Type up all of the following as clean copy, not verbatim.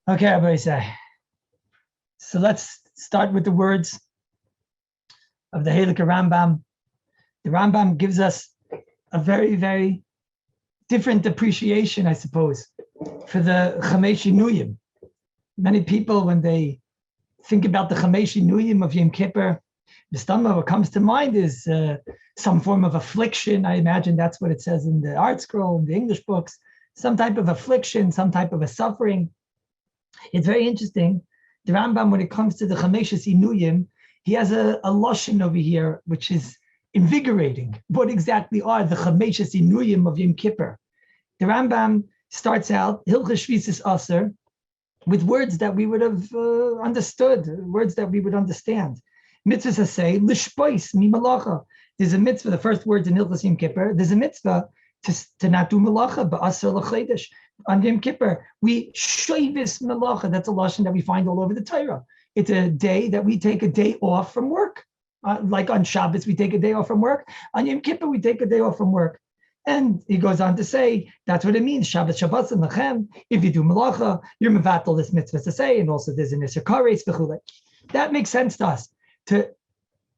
Okay, Rabbi say. So let's start with the words of the Hilchos Rambam. The Rambam gives us a very, very different appreciation, I suppose, for the Chamesh Inuyim. Many people, when they think about the Chamesh Inuyim of Yom Kippur, the stomach, what comes to mind is some form of affliction. I imagine that's what it says in the Art Scroll, in the English books, some type of affliction, some type of a suffering. It's very interesting. The Rambam, when it comes to the Chameshes Inuyim, he has a lashon over here, which is invigorating. What exactly are the Chameshes Inuyim of Yom Kippur? The Rambam starts out, Hilchos Shvisis Aser, with words that we would have understood, words that we would understand. Mitzvahs say, Lishpois mi malacha. There's a mitzvah, the first words in Hilchos Yom Kippur, there's a mitzvah to not do malacha, ba'asar l'chodesh. On Yom Kippur, we shoyvis malacha. That's a lashon that we find all over the Torah. It's a day that we take a day off from work. Like on Shabbos, we take a day off from work. On Yom Kippur, we take a day off from work. And he goes on to say, that's what it means. Shabbos, Shabbos, and Lachem. If you do malacha, you're mevatel this mitzvah to say, and also there's an Isser Kares, v'chulei. That makes sense to us, to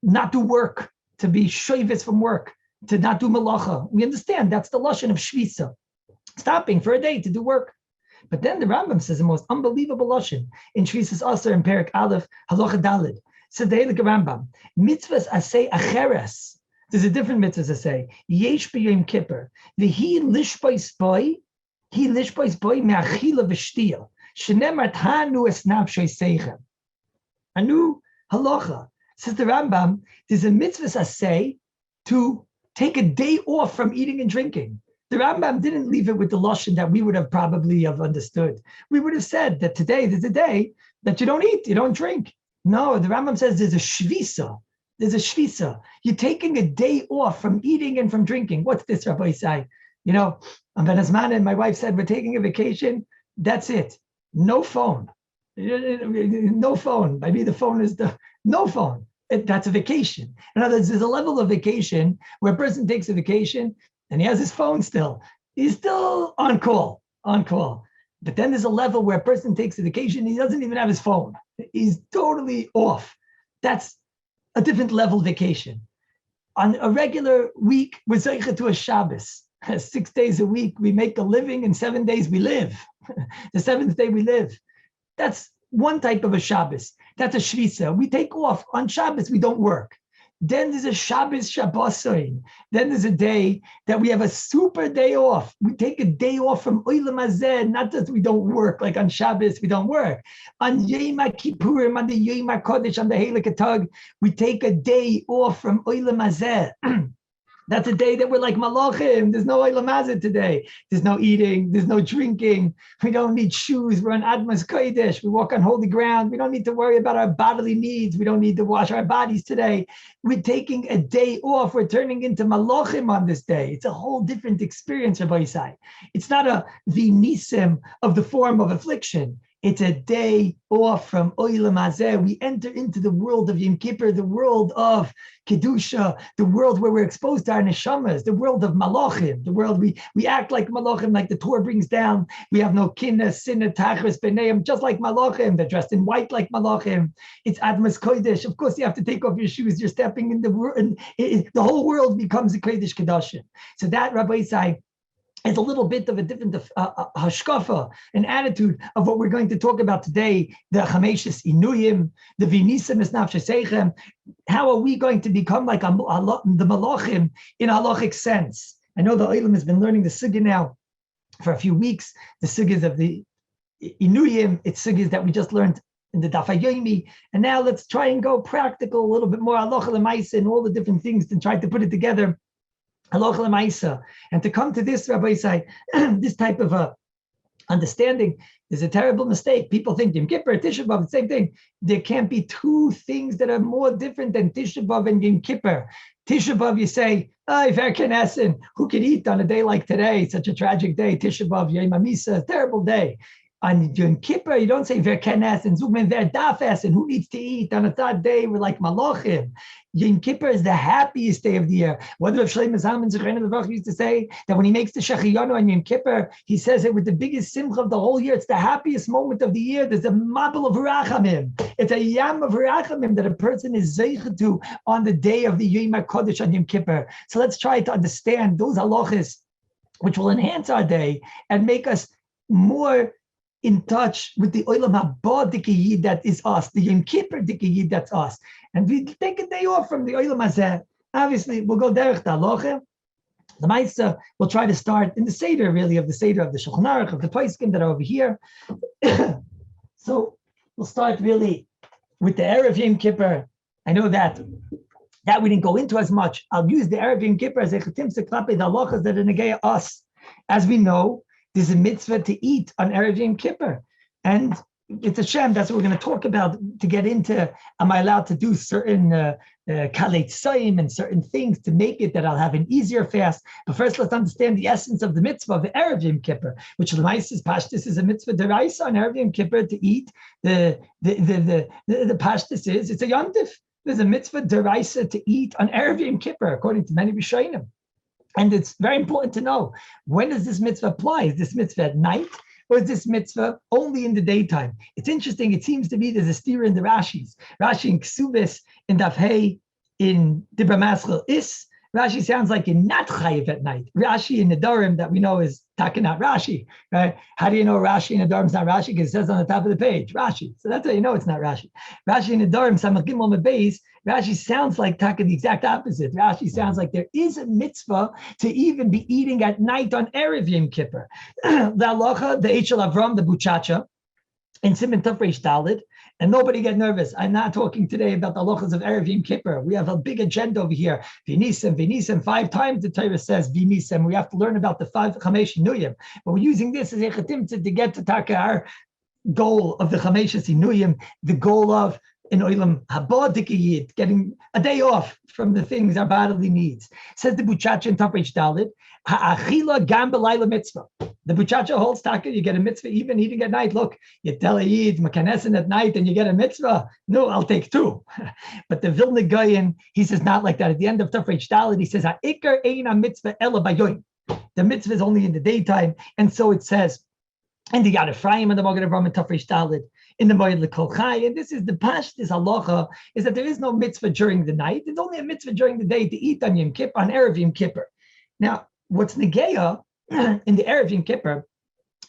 not do work, to be shoyvis from work, to not do malacha. We understand that's the lashon of shvisa, stopping for a day to do work. But then the Rambam says the most unbelievable lashon in Shvisas Aser in Perik Aleph Halacha Dalid. So the Hilchos Rambam, mitzvahs asay acheres. There's a different mitzvah to say. Yesh b'Yom Kippur. V'hi lishpois boy me'achila v'shtiya. Shenemar tanu es nafshay seichem. Anu halacha. Says the Rambam, there's a mitzvah asay to take a day off from eating and drinking. The Rambam didn't leave it with the lashon that we would have probably have understood. We would have said that today there's a day that you don't eat, you don't drink. No, the Rambam says there's a shvisa. There's a shvisa. You're taking a day off from eating and from drinking. What's this, Rabbi Isai? You know, I'm Ben Azman and my wife said, we're taking a vacation. That's it. No phone. No phone. Maybe the phone is no phone. That's a vacation. In other words, there's a level of vacation where a person takes a vacation and he has his phone still. He's still on call. But then there's a level where a person takes a vacation, he doesn't even have his phone. He's totally off. That's a different level vacation. On a regular week, we're zeicha to a Shabbos. 6 days a week, we make a living, and 7 days we live. The seventh day we live. That's one type of a Shabbos. That's a shvisa. We take off. On Shabbos, we don't work. Then there's a Shabbos Shabbosoin. Then there's a day that we have a super day off. We take a day off from Olam Hazeh, not that we don't work, like on Shabbos, we don't work. On Yom Kippurim, on the Yom HaKodesh, on the Hilchos Tag, we take a day off from Olam Hazeh. That's a day that we're like malachim. There's no Olam Hazeh today. There's no eating. There's no drinking. We don't need shoes. We're on Admas Kodesh. We walk on holy ground. We don't need to worry about our bodily needs. We don't need to wash our bodies today. We're taking a day off. We're turning into malachim on this day. It's a whole different experience, Rabbi Isai. It's not a vinisim of the form of affliction. It's a day off from Olam Hazeh. We enter into the world of Yom Kippur, the world of Kedusha, the world where we're exposed to our neshamas, the world of malachim, the world we act like malachim, like the Torah brings down. We have no kinna, sinna, tachris, beneim, just like malachim. They're dressed in white like malachim. It's Admas Kodesh. Of course, you have to take off your shoes. You're stepping in the world, and the whole world becomes a Kodesh Kedashim. So that, Rabbi Isai, is a little bit of a different hashkafa, an attitude of what we're going to talk about today, the Chameshes Inuyim, the Vinisim es Nafsheseichem. How are we going to become like the Malachim in a halachic sense? I know the Olam has been learning the sugya now for a few weeks, the sugyas of the Inuyim, it's sugyas that we just learned in the Daf HaYomi, and now let's try and go practical, a little bit more halacha l'maisa and all the different things and try to put it together. Halacha l'maisa, and to come to this, Rabbi Isai, this type of understanding is a terrible mistake. People think Yom Kippur, Tisha B'Av, the same thing. There can't be two things that are more different than Tisha B'Av and Yom Kippur. Tisha B'Av, you say, who can eat on a day like today? Such a tragic day. Tisha B'Av, Yom HaMisa, terrible day. On Yom Kippur, you don't say ver kenes and zugmen ver dafes and who needs to eat. On a third day, we're like malachim. Yom Kippur is the happiest day of the year. What Rav Shlomo Zalman Zichrono Livracha used to say, that when he makes the Shechiyanu on Yom Kippur, he says it with the biggest simcha of the whole year. It's the happiest moment of the year. There's a mabel of rachamim. It's a yam of rachamim that a person is zeicha to on the day of the Yom HaKodesh on Yom Kippur. So let's try to understand those halachas, which will enhance our day and make us more in touch with the Olam Haba Dikiyid that is us, the Yom Kippur Dikiyid that's us. And we take a day off from the Olam Hazeh. Obviously, we'll go derech the halacha. The Maisa will try to start in the Seder, really, of the Seder of the Shulchan Aruch, of the Poskim that are over here. So we'll start really with the Erev Yom Kippur. I know that we didn't go into as much. I'll use the Erev Yom Kippur as a chetim seklape, the halachas that are negei us. As we know, there's a mitzvah to eat on Erev Yom Kippur. And it's a shame, that's what we're going to talk about to get into, am I allowed to do certain kalet tzayim and certain things to make it that I'll have an easier fast. But first, let's understand the essence of the mitzvah of the Erev Yom Kippur, which L'maisis Pashtus is a mitzvah deraisa on Erev Yom Kippur to eat. The Pashtus is, it's a yontif. There's a mitzvah deraisa to eat on Erev Yom Kippur, according to many Rishonim. And it's very important to know, when does this mitzvah apply? Is this mitzvah at night, or is this mitzvah only in the daytime? It's interesting. It seems to me there's a steer in the Rashis. Rashi in Ksubis, in Daf Hey, in Dibra Maschel Is. Rashi sounds like in not chayiv at night. Rashi in the Nedarim that we know is takenat Rashi, right? How do you know Rashi in the Nedarim is not Rashi? Because it says on the top of the page, Rashi. So that's how you know it's not Rashi. Rashi in the Nedarim, Samach Gimel Mebeis, Rashi sounds like Taka, the exact opposite. Rashi sounds like there is a mitzvah to even be eating at night on Erev Yom Kippur. The halacha, the Eichel Avram, the buchacha, in Siman Tov Reish Daled. And nobody get nervous. I'm not talking today about the halachas of Erev Yom Kippur. We have a big agenda over here. V'nisem, 5 times the Torah says v'nisem. We have to learn about the 5 Chamesh Inuyim. But we're using this as a chetim to get to taka our goal of the Chamesh Inuyim, the goal of in Olam Haba Dikiyid, getting a day off from the things our bodily needs. Says the Buchacha in Tov Reish Daled, Ha'achila gam b'layla mitzvah. The Buchacha holds taka, you get a mitzvah even eating at night. Look, you tell a yid, makanesin at night, and you get a mitzvah. No, I'll take 2. But the Vilna Gaon, he says not like that. At the end of Tov Reish Daled, he says, Ha'ikar ein mitzvah ela bayoyim. The mitzvah is only in the daytime. And so it says, and the Yad Ephraim and the Magen Avraham and Tov Reish Daled, in the Moed L'Kol Chai, and this is the Pashtus halacha, is that there is no mitzvah during the night. It's only a mitzvah during the day to eat on Yom Kippur, on Erev Yom Kippur. Now, what's negeya in the Erev Yom Kippur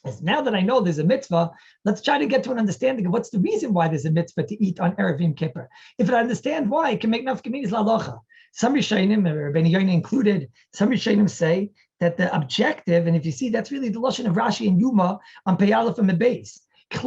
is, now that I know there's a mitzvah, let's try to get to an understanding of what's the reason why there's a mitzvah to eat on Erev Yom Kippur. If I understand why, I can make nafkaminis la'halacha. Some Rishonim, Rabbeinu Yoina included, some Rishonim say that the objective, and if you see, that's really the lashon of Rashi and Yuma on Pei Aleph and Mebeis. The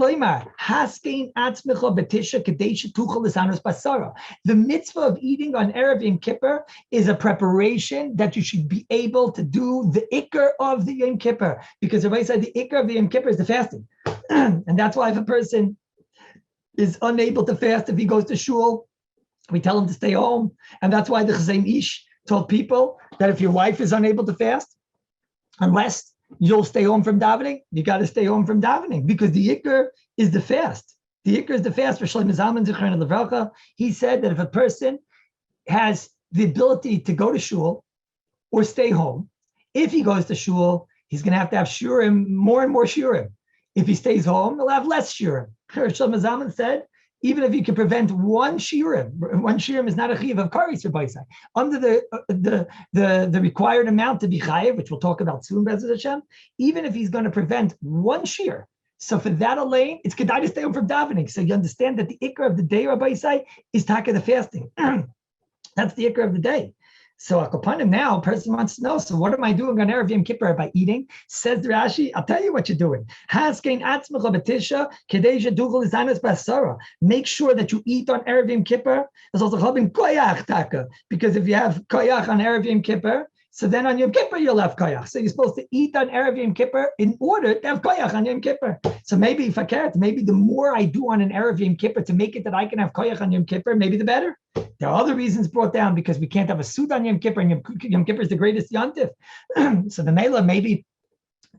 mitzvah of eating on Erev Yom Kippur is a preparation that you should be able to do the ikar of the Yom Kippur, because everybody said the ikar of the Yom Kippur is the fasting. And that's why if a person is unable to fast, if he goes to shul, we tell him to stay home. And that's why the Chazon Ish told people that if your wife is unable to fast, unless you'll stay home from davening, you got to stay home from davening, because the ikar is the fast. The ikar is the fast. For Shlomo Zalman Zichrono Livracha, he said that if a person has the ability to go to shul or stay home, if he goes to shul, he's going to have shurim, more and more shurim. If he stays home, he'll have less shurim. Shlomo Zalman said, even if you can prevent one shirim is not a chiyuv of karis for baisai. Under the required amount to be chayiv, which we'll talk about soon, Be'ezus Hashem, even if he's going to prevent one shir, so for that alone, it's kedai to stay home from davening. So you understand that the ikar of the day, Rabbi Isai, is taka the fasting. That's the ikar of the day. So Akopanim, now a person wants to know, so what am I doing on Erev Yom Kippur by eating? Says the Rashi, I'll tell you what you're doing. Make sure that you eat on Erev Yom Kippur. There's also koyach taka, because if you have koyach on Erev Yom Kippur, so then on Yom Kippur you'll have koyach. So you're supposed to eat on Erev Yom Kippur in order to have koyach on Yom Kippur. So maybe if I care, maybe the more I do on an Erev Yom Kippur to make it that I can have koyach on Yom Kippur, maybe the better. There are other reasons brought down, because we can't have a suit on Yom Kippur, and Yom Kippur is the greatest yontif. So the Mela, maybe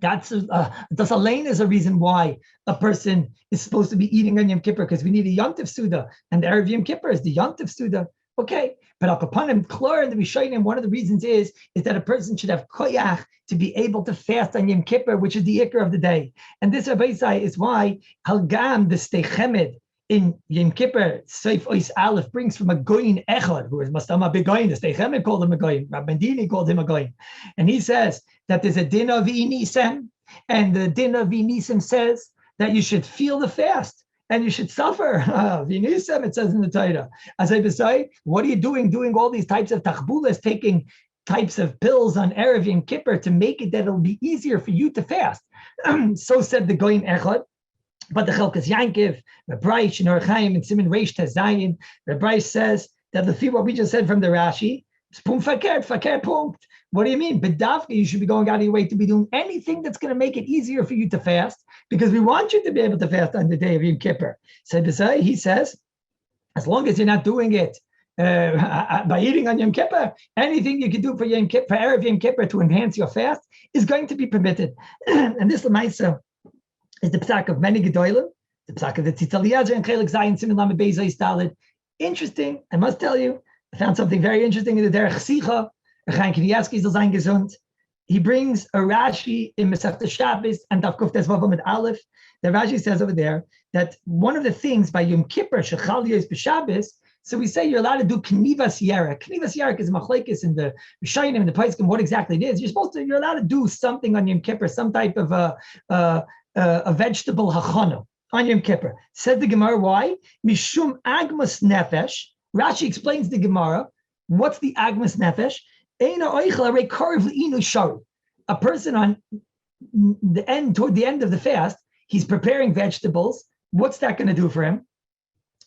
That's alone is a reason why a person is supposed to be eating on Yom Kippur, because we need a Yontif Suda, and the Erev Yom Kippur is the Yontif Suda. Okay, but Al Kapanim, Klor, and the Rishonim, one of the reasons is that a person should have koyach to be able to fast on Yom Kippur, which is the ikar of the day. And this Rabbi Isai is why Halgam, the Steichemed in Yom Kippur, Seif Ois Aleph, brings from a goyin echad, who is Mastama Begoyin. The Steichemed called him a goyin. Rabbi Dini called him a goyin. And he says that there's a din of Inisem, and the din of Inisem says that you should feel the fast and you should suffer. Inisem, it says in the Torah. As I say, what are you doing all these types of tachbulas, taking types of pills on Erev Yom Kippur to make it that it'll be easier for you to fast. So said the goyin echad. But the Hilchos Yankiv, Rabbi Shinor Chaim, and Siman Reish Tezayin, Rabbi says that the what we just said from the Rashi, fakir punkt. What do you mean? Bedavka, you should be going out of your way to be doing anything that's going to make it easier for you to fast, because we want you to be able to fast on the day of Yom Kippur. So he says, as long as you're not doing it by eating on Yom Kippur, anything you can do for Yom Kippur, for Erev Yom Kippur to enhance your fast is going to be permitted. And this Lamaisa is the psak of many gedolim, the psak of the Tzitz Eliezer and Chelik Zayin Siman Lamed Beis Zayis Daled. Interesting, I must tell you, I found something very interesting in the Derech Sicha. He brings a Rashi in Masechta Shabbos and Daf Kuf Tes Vav Amud Aleph. The Rashi says over there that one of the things by Yom Kippur Shechal Yos b'Shabbos, so we say you're allowed to do Knivas Yerek. Knivas Yerek is a machlekes in the Rishonim and the Poskim, what exactly it is. You're allowed to do something on Yom Kippur, some type of a vegetable hachana on Yom Kippur. Said the Gemara, why? Mishum agmas nefesh. Rashi explains the Gemara. What's the agmas nefesh? A person on the end, toward the end of the fast, he's preparing vegetables. What's that going to do for him?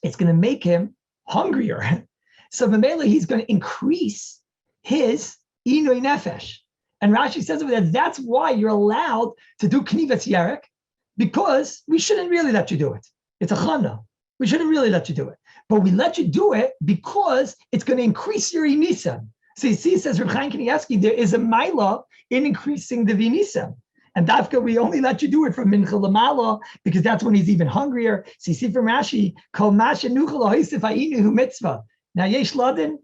It's going to make him hungrier. So Mamela, he's going to increase his inui nefesh. And Rashi says over there, that's why you're allowed to do knivas yerek, because we shouldn't really let you do it. It's a chana. We shouldn't really let you do it. But we let you do it because it's going to increase your inisam. So you see, says Reb Chaim Kanievsky, there is a maila in increasing the vinisam. And dafka, we only let you do it from mincha lamala, because that's when he's even hungrier. So you see from Rashi, kol masha nuchal ha'isif ha'inu mitzvah. Now, yesh ladin,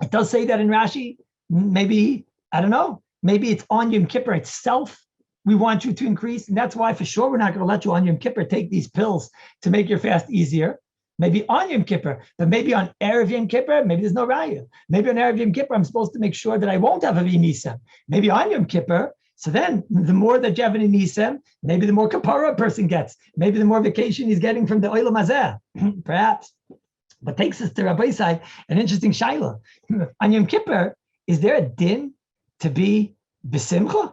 it does say that in Rashi, maybe, I don't know, maybe it's on Yom Kippur itself. We want you to increase. And that's why for sure we're not going to let you on Yom Kippur take these pills to make your fast easier. Maybe on Yom Kippur, but maybe on Erev Yom Kippur, maybe there's no raya. Maybe on Erev Yom Kippur, I'm supposed to make sure that I won't have a v'nisam. Maybe on Yom Kippur, so then the more that you have an v'nisam, maybe the more kapara a person gets. Maybe the more vacation he's getting from the oilam hazeh, perhaps. But takes us to Rabbi Isai, an interesting shaila. On Yom Kippur, is there a din to be besimcha?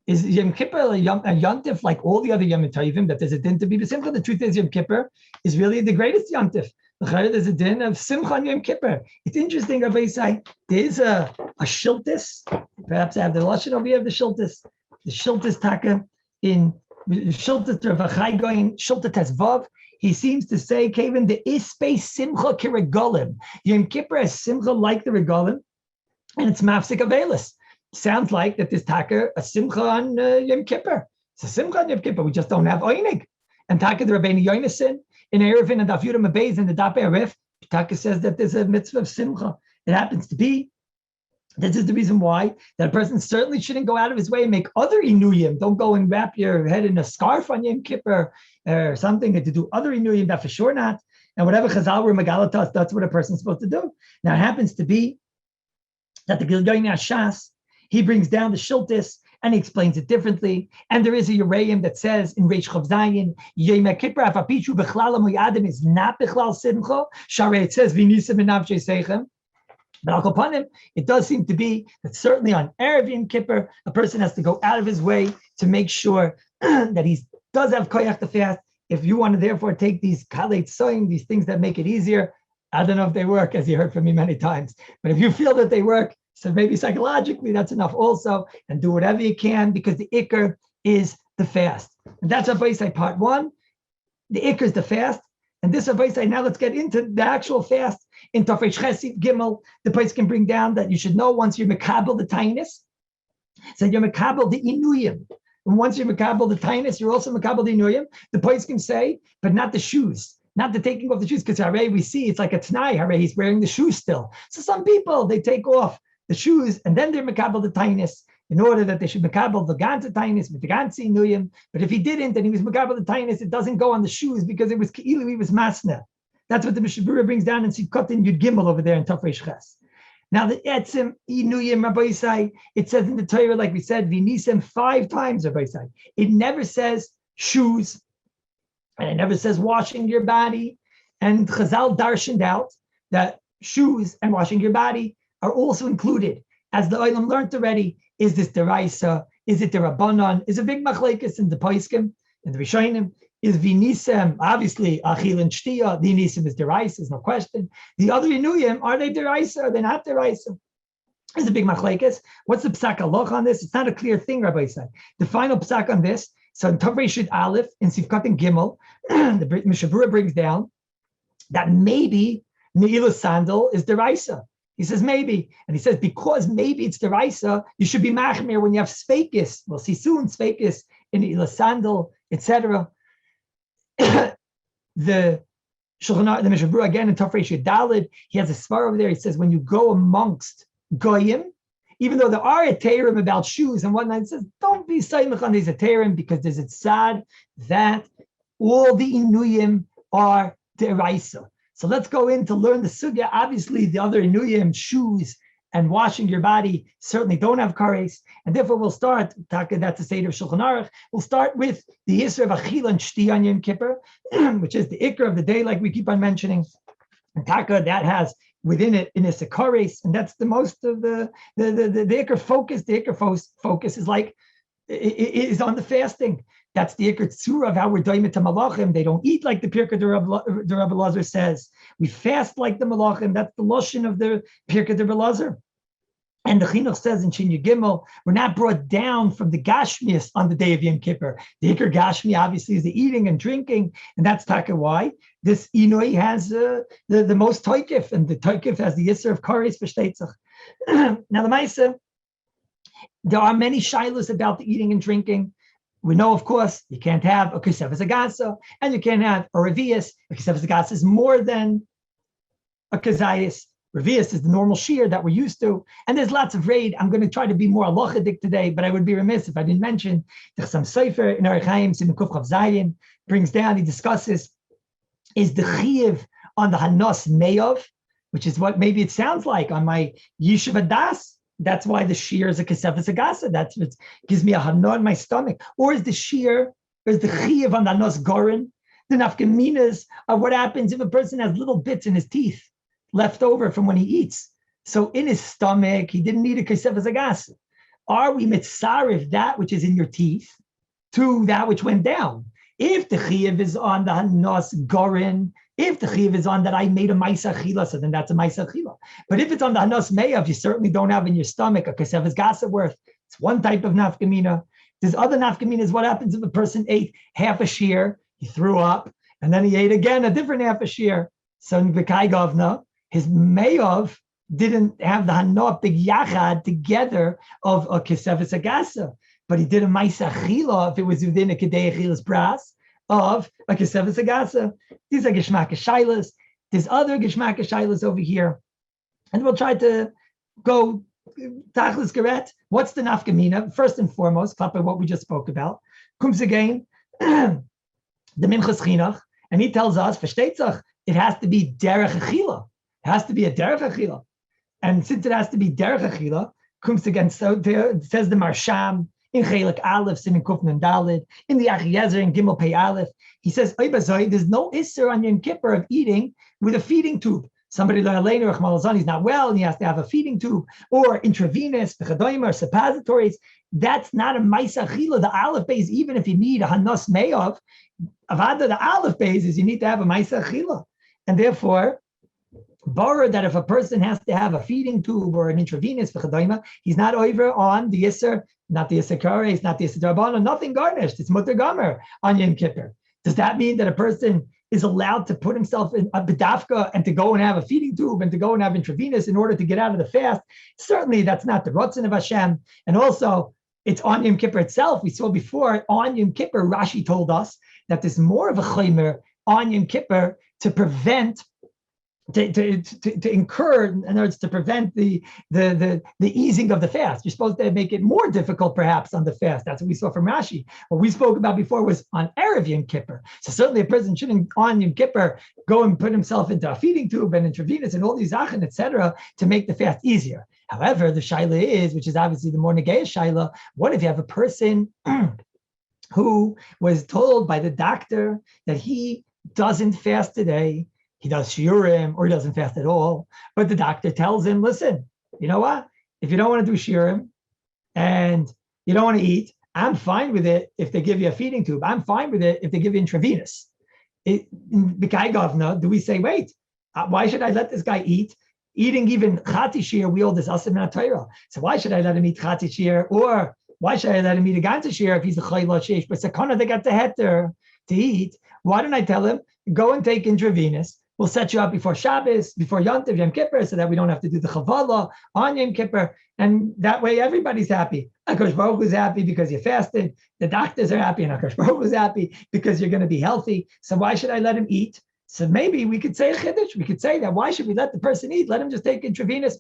Is Yom Kippur a yontif like all the other Yom Tovim, that there's a din to be b'simcha? The truth is Yom Kippur is really the greatest yontif. There's a din of simcha on Yom Kippur. It's interesting, Rabbi Isai, there's a shiltis, perhaps I have the lashon over here of the shiltis taka in shiltis Rav Chai going shiltis tesvav. He seems to say, Kevin, the ispe simcha kiregolim. Yom Kippur is simcha like the regolim, and it's mafsik avelis. Sounds like that this taka a simcha on Yom Kippur. It's a simcha on Yom Kippur. We just don't have oinig. And taka the Rabbeinu Yonason in Erevin and Daf Yudam Abayz in the Dap Erif, taka says that there's a mitzvah of simcha. It happens to be. This is the reason why that a person certainly shouldn't go out of his way and make other inuyim. Don't go and wrap your head in a scarf on Yom Kippur or something to do other inuyim. That for sure not. And whatever Chazal were Megalatas, that's what a person's supposed to do. Now it happens to be that the Gilgoyin Shas, he brings down the shiltis and he explains it differently. And there is a Yereim that says in Reish Chav Zayin, Yom Kippur afapichu bechlal amoyadim is not bechlal simcha. Sharei it says v'nisem enavshei seichem. But al kapanim, it does seem to be that certainly on Erev Yom Kippur, a person has to go out of his way to make sure that he does have koyach to fast. If you want to therefore take these kalei tzoyim, these things that make it easier, I don't know if they work, as you heard from me many times. But if you feel that they work, so maybe psychologically that's enough also, and do whatever you can, because the ikr is the fast. And that's Rabbi Isai part one. The ikr is the fast. And this Rabbi Isai, now let's get into the actual fast. In Tafresh Chesed Gimel, the place can bring down that you should know once you're mekabel the tainis, so you're mekabel the inuyim. And once you're makabel the tainus, you're also makabel the inuyim. The place can say, but not the shoes, not the taking off the shoes, because HaRav, we see it's like a t'nai. HaRav, he's wearing the shoes still. So some people, they take off the shoes and then they're makabel the tainus in order that they should makabel the ganze tainus with the ganze inuyim. But if he didn't and he was makabel the tainus, it doesn't go on the shoes because it was keilu, he was masna. That's what the Mishabura brings down in Sivkotin Yud Gimel over there in Tafresh Ches. Now the etzim inuyim, Rabbi Yisai, it says in the Torah, like we said, vinisem 5 times, Rabbi Yisai. It never says shoes, and it never says washing your body. And Chazal darshaned out that shoes and washing your body are also included. As the Olam learned already, is this deraisa? Is it the Rabbanon? Is a big machlekes in the Poskim, in the Rishonim? Is vinisem, obviously, achil and shtia, the vinisem is deraisa, there's no question. The other inuyim, are they deraisa? Are they not deraisa? There's a big machlekes. What's the psak halacha on this? It's not a clear thing, Rabbi said. The final psak on this, so in Tov Reshut Aleph, in Sivkat and Gimel, the Mishabura brings down that maybe Ne'ilah sandal is deraisa. He says maybe, and he says because maybe it's deraisa, you should be machmir when you have speikis. We'll see soon speikis in Ne'ilah sandal, etc. The Mishabura again in Tov Reshut Daled, he has a svar over there. He says when you go amongst goyim, even though there are eterim about shoes and whatnot, it says don't be saimach on these eterim because there's a sad that all the inuyim are deraisa. So let's go in to learn the sugya. Obviously, the other inuyim, shoes and washing your body, certainly don't have kares, and therefore we'll start. That's the seder of Shulchan Aruch. We'll start with the Yisr of Achil and Shti on Yom Kippur, which is the ikr of the day, like we keep on mentioning. And taka that has within it in its kares, and that's the most of the ikr focus. The ikr focus is like is on the fasting. That's the ikr tzura of how we're doing it to malachim. They don't eat like the Pirkei the Rabbi Elazar says. We fast like the malachim. That's the lashon of the Pirkei the Rabbi Elazar. And the Chinuch says in Shin Gimel, we're not brought down from the Gashmias on the day of Yom Kippur. The Iker Gashmi obviously is the eating and drinking, and that's taka why this Inui has the most toikif, and the toikif has the Yisr of Kares V'Shteitzach. Now the Maisa, there are many shilas about the eating and drinking. We know, of course, you can't have a Kesefes Agasa, and you can't have a Revius. A Kesefes Agasa is more than a Kazayis. Revius is the normal shear that we're used to. And there's lots of raid. I'm going to try to be more alochadik today, but I would be remiss if I didn't mention the Chassam Sofer in Orach Chaim, Simon Kuf Chav Zayin, brings down, he discusses, is the Chiyuv on the Hanos Me'ov, which is what maybe it sounds like on my Yeshiva Das. That's why the shear is a Kesefes Agasa. That's what gives me a Hana in my stomach. Or is the shear, or is the Chiyuv on the Hanos Gorin, the nafkaminas of what happens if a person has little bits in his teeth left over from when he eats. So in his stomach, he didn't need a Kesefes Agasa. Are we mitzarif that which is in your teeth to that which went down? If the chiyuv is on the hanos gorin, if the chiyuv is on that I made a ma'isa chila, so then that's a ma'isa chila. But if it's on the hanos me'av, you certainly don't have in your stomach a Kesefes Agasa worth. It's one type of nafkamina. There's other nafkaminas. What happens if a person ate half a shear, he threw up, and then he ate again a different half a shear? So in V'kai Govna, his Me'ov didn't have the Hanot, the Yachad together of a Kesefes Agasa, but he did a Ma'isa Chila if it was within a Kedei Chilas Bras of a Kesefes Agasa. These are Geshmak Shailas. There's other Geshmak Shailas over here. And we'll try to go Tachlis Geret. What's the Nafkamina? First and foremost, klapa what we just spoke about. Comes again, the Minchas Chinuch, and he tells us, Verstetzach, it has to be Derech Achila. It has to be a derech achila, and since it has to be derech achila, comes again. So there, it says the Marsham in Chelik Aleph, Simin Kufn and Dalid, in the Achiezer in Gimel Pei Aleph. He says, there's no isser on Yom Kippur of eating with a feeding tube. Somebody learned later, he's not well, and he has to have a feeding tube, or intravenous, or suppositories. That's not a ma'isa achila. The Aleph base, even if you need a hanos me'ov, avada the Aleph base is you need to have a ma'isa achila, and therefore. Borrow that if a person has to have a feeding tube or an intravenous he's not over on the Yisr, not the Yisr Kares, not the Yisr Darabana, nothing garnished. It's Mutter Gomer on Yom Kippur. Does that mean that a person is allowed to put himself in a bedafka and to go and have a feeding tube and to go and have intravenous in order to get out of the fast? Certainly that's not the Ratzon of Hashem. And also, it's on Yom Kippur itself. We saw before on Yom Kippur, Rashi told us that there's more of a chaymer on Yom Kippur to prevent, to incur, in other words, to prevent the easing of the fast. You're supposed to make it more difficult, perhaps, on the fast. That's what we saw from Rashi. What we spoke about before was on Erev Yom Kippur. So certainly a person shouldn't on Yom Kippur go and put himself into a feeding tube and intravenous and all these zachin, etc., to make the fast easier. However, the shaila is, which is obviously the more negayah shaila, what if you have a person who was told by the doctor that he doesn't fast today, he does shiurim, or he doesn't fast at all, but the doctor tells him, listen, you know what? If you don't want to do shiurim and you don't want to eat, I'm fine with it if they give you a feeding tube. I'm fine with it if they give you intravenous. Do we say, wait, why should I let this guy eat? Eating even chati shir, we all this asim in Torah. So why should I let him eat chati shir? Or why should I let him eat a ganze shir if he's a chayla sheish? But sakana, they got the heter to eat. Why don't I tell him, go and take intravenous? We'll set you up before Shabbos, before Yontiv, Yom Kippur, so that we don't have to do the Chavala on Yom Kippur. And that way everybody's happy. HaKadosh Baruch Hu is happy because you fasted. The doctors are happy, and HaKadosh Baruch Hu is happy because you're going to be healthy. So why should I let him eat? So maybe we could say a chiddush. We could say that why should we let the person eat? Let him just take intravenous.